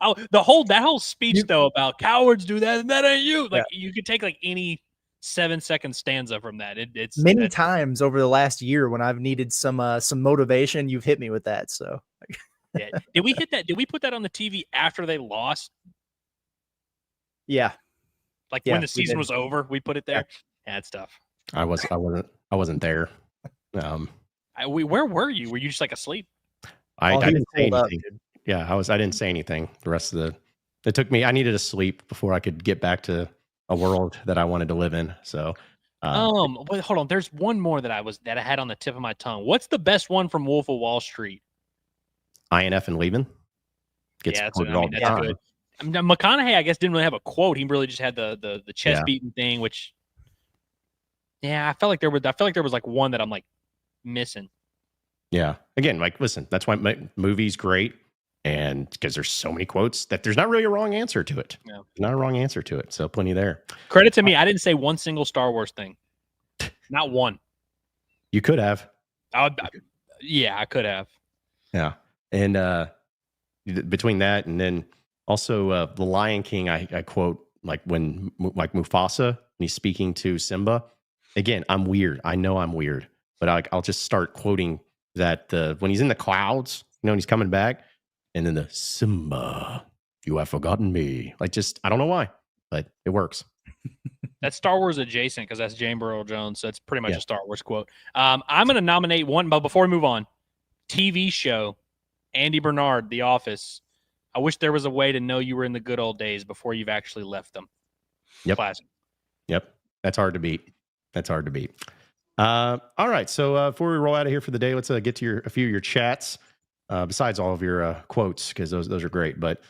Oh, that whole speech though about cowards do that and that ain't you. Like you could take like any 7-second stanza from that. It's many times over the last year when I've needed some motivation, you've hit me with that. So yeah. Did we hit that? Did we put that on the TV after they lost? Yeah. Like when the season was over, we put it there. Yeah, it's tough. I wasn't there. Where were you? Were you just like asleep? I didn't say anything. Yeah, I didn't say anything. The rest of it took me. I needed to sleep before I could get back to a world that I wanted to live in. So, wait, hold on. There's one more that I had on the tip of my tongue. What's the best one from Wolf of Wall Street? INF and leaving. Gets quoted all the time. Good. I mean, McConaughey, I guess, didn't really have a quote. He really just had the chest beating thing, which, I felt like there was like one that I'm like missing. Yeah. Again, like, listen, that's why movie's great. And because there's so many quotes that there's not really a wrong answer to it. No. Not a wrong answer to it. So plenty there. Credit to me. I didn't say one single Star Wars thing. Not one. You could have. I could have. Yeah. And between that and then also The Lion King, I quote like when like Mufasa, when he's speaking to Simba. Again, I'm weird. I know I'm weird, but I'll just start quoting that when he's in the clouds, when he's coming back. And then the Simba, you have forgotten me. Like, just, I don't know why, but it works. That's Star Wars adjacent because that's James Earl Jones. So it's pretty much a Star Wars quote. I'm going to nominate one, but before we move on, TV show Andy Bernard, The Office. I wish there was a way to know you were in the good old days before you've actually left them. Yep. Classic. Yep. That's hard to beat. All right. So before we roll out of here for the day, let's get to a few of your chats. Besides all of your quotes, because those are great. But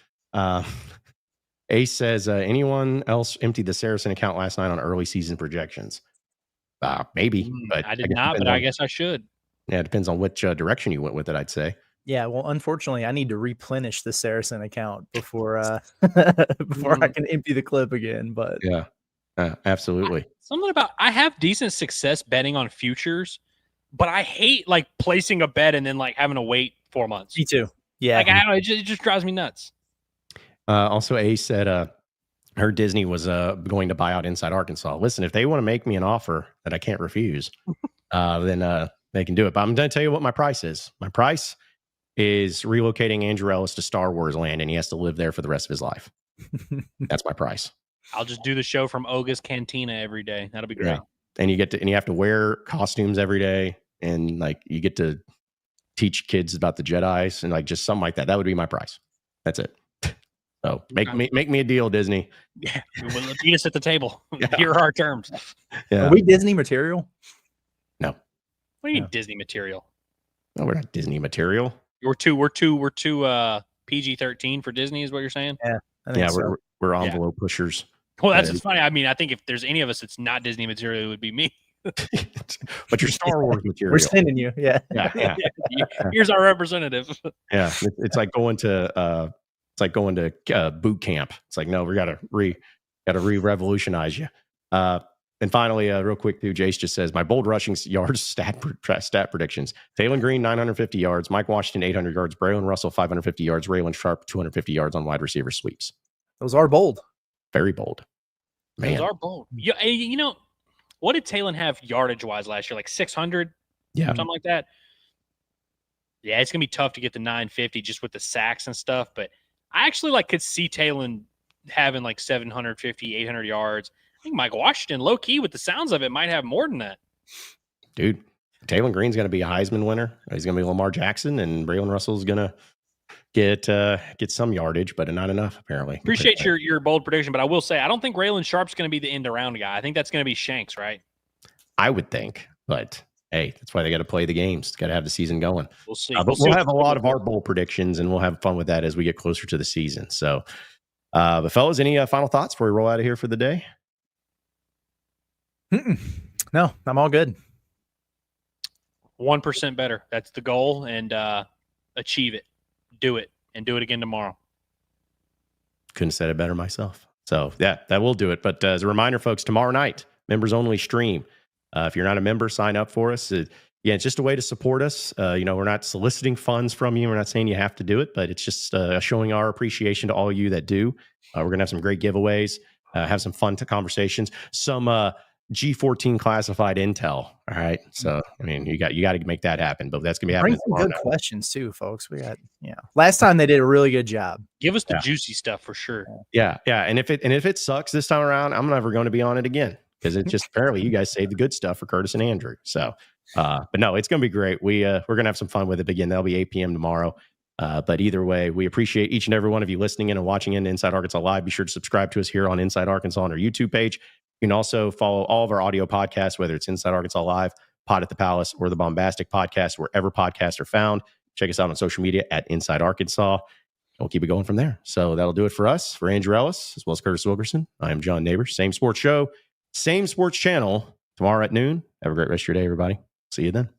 Ace says, anyone else emptied the SARACEN account last night on early season projections? Maybe, but I did not, but I guess I should. Yeah, it depends on which direction you went with it, I'd say. Yeah, well, unfortunately, I need to replenish the SARACEN account before before I can empty the clip again. But yeah, absolutely. Something about I have decent success betting on futures, but I hate like placing a bet and then like having to wait 4 months. Me too. Yeah, like I don't know, it just drives me nuts. Also, Ace said, heard Disney was going to buy out Inside Arkansas. Listen, if they want to make me an offer that I can't refuse, then they can do it. But I'm going to tell you what my price is. My price is relocating Andrew Ellis to Star Wars Land, and he has to live there for the rest of his life. That's my price. I'll just do the show from Oga's Cantina every day. That'll be great. Yeah. And you have to wear costumes every day, and like you get to teach kids about the Jedis and like just something like that. That would be my price. That's it. So make me a deal, Disney. Yeah, well, eat us at the table. Yeah. Here are our terms. Yeah. Are we Disney material? No. What do you mean Disney material? No, we're not Disney material. We're too PG-13 for Disney, is what you're saying? Yeah. I think so. We're envelope pushers. Well, that's just funny. I mean, I think if there's any of us that's not Disney material, it would be me. But you're Star Wars material. We're sending you. Yeah. Yeah. Here's our representative. Yeah. It's like going to boot camp. It's like, no, we gotta re-revolutionize you. And finally, real quick, too, Jace just says, my bold rushing yards stat predictions. Taylor Green, 950 yards. Mike Washington, 800 yards. Braylon Russell, 550 yards. Raylan Sharp, 250 yards on wide receiver sweeps. Those are bold. Very bold. Man. Those are bold. You know, what did Taylor have yardage-wise last year? Like 600? Yeah. Something like that? Yeah, it's going to be tough to get to 950 just with the sacks and stuff. But I actually could see Taylor having like 750, 800 yards. I think Mike Washington, low key, with the sounds of it, might have more than that. Dude, Taylor Green's going to be a Heisman winner. He's going to be Lamar Jackson, and Braylon Russell's going to get some yardage, but not enough, apparently. Appreciate your bold prediction, but I will say I don't think Raylan Sharp's going to be the end-around guy. I think that's going to be Shanks, right? I would think, but hey, that's why they got to play the games. Got to have the season going. We'll see. But we'll have a lot of our bold predictions, and we'll have fun with that as we get closer to the season. So, but fellas, any final thoughts before we roll out of here for the day? No, I'm all good. 1% better. That's the goal, and achieve it. Do it, and do it again tomorrow. Couldn't have said it better myself. So, yeah, that will do it. But as a reminder, folks, tomorrow night, members-only stream. If you're not a member, sign up for us. It's just a way to support us. We're not soliciting funds from you. We're not saying you have to do it, but it's just showing our appreciation to all you that do. We're going to have some great giveaways, have some fun conversations, some G14 classified intel. All right. So, I mean, you got to make that happen, but that's going to be happening. Bring some good questions too, folks. We got, last time they did a really good job. Give us the juicy stuff for sure. Yeah. Yeah. And if it sucks this time around, I'm never going to be on it again. Because it's just apparently you guys saved the good stuff for Curtis and Andrew. So, but no, it's going to be great. We're going to have some fun with it. But again, that'll be 8 p.m. tomorrow. But either way, we appreciate each and every one of you listening in and watching in Inside Arkansas Live. Be sure to subscribe to us here on Inside Arkansas on our YouTube page. You can also follow all of our audio podcasts, whether it's Inside Arkansas Live, Pod at the Palace, or the Bombastic Podcast, wherever podcasts are found. Check us out on social media at Inside Arkansas. We'll keep it going from there. So that'll do it for us. For Andrew Ellis, as well as Curtis Wilkerson, I am John Neighbors. Same sports show. Same sports channel tomorrow at noon. Have a great rest of your day, everybody. See you then.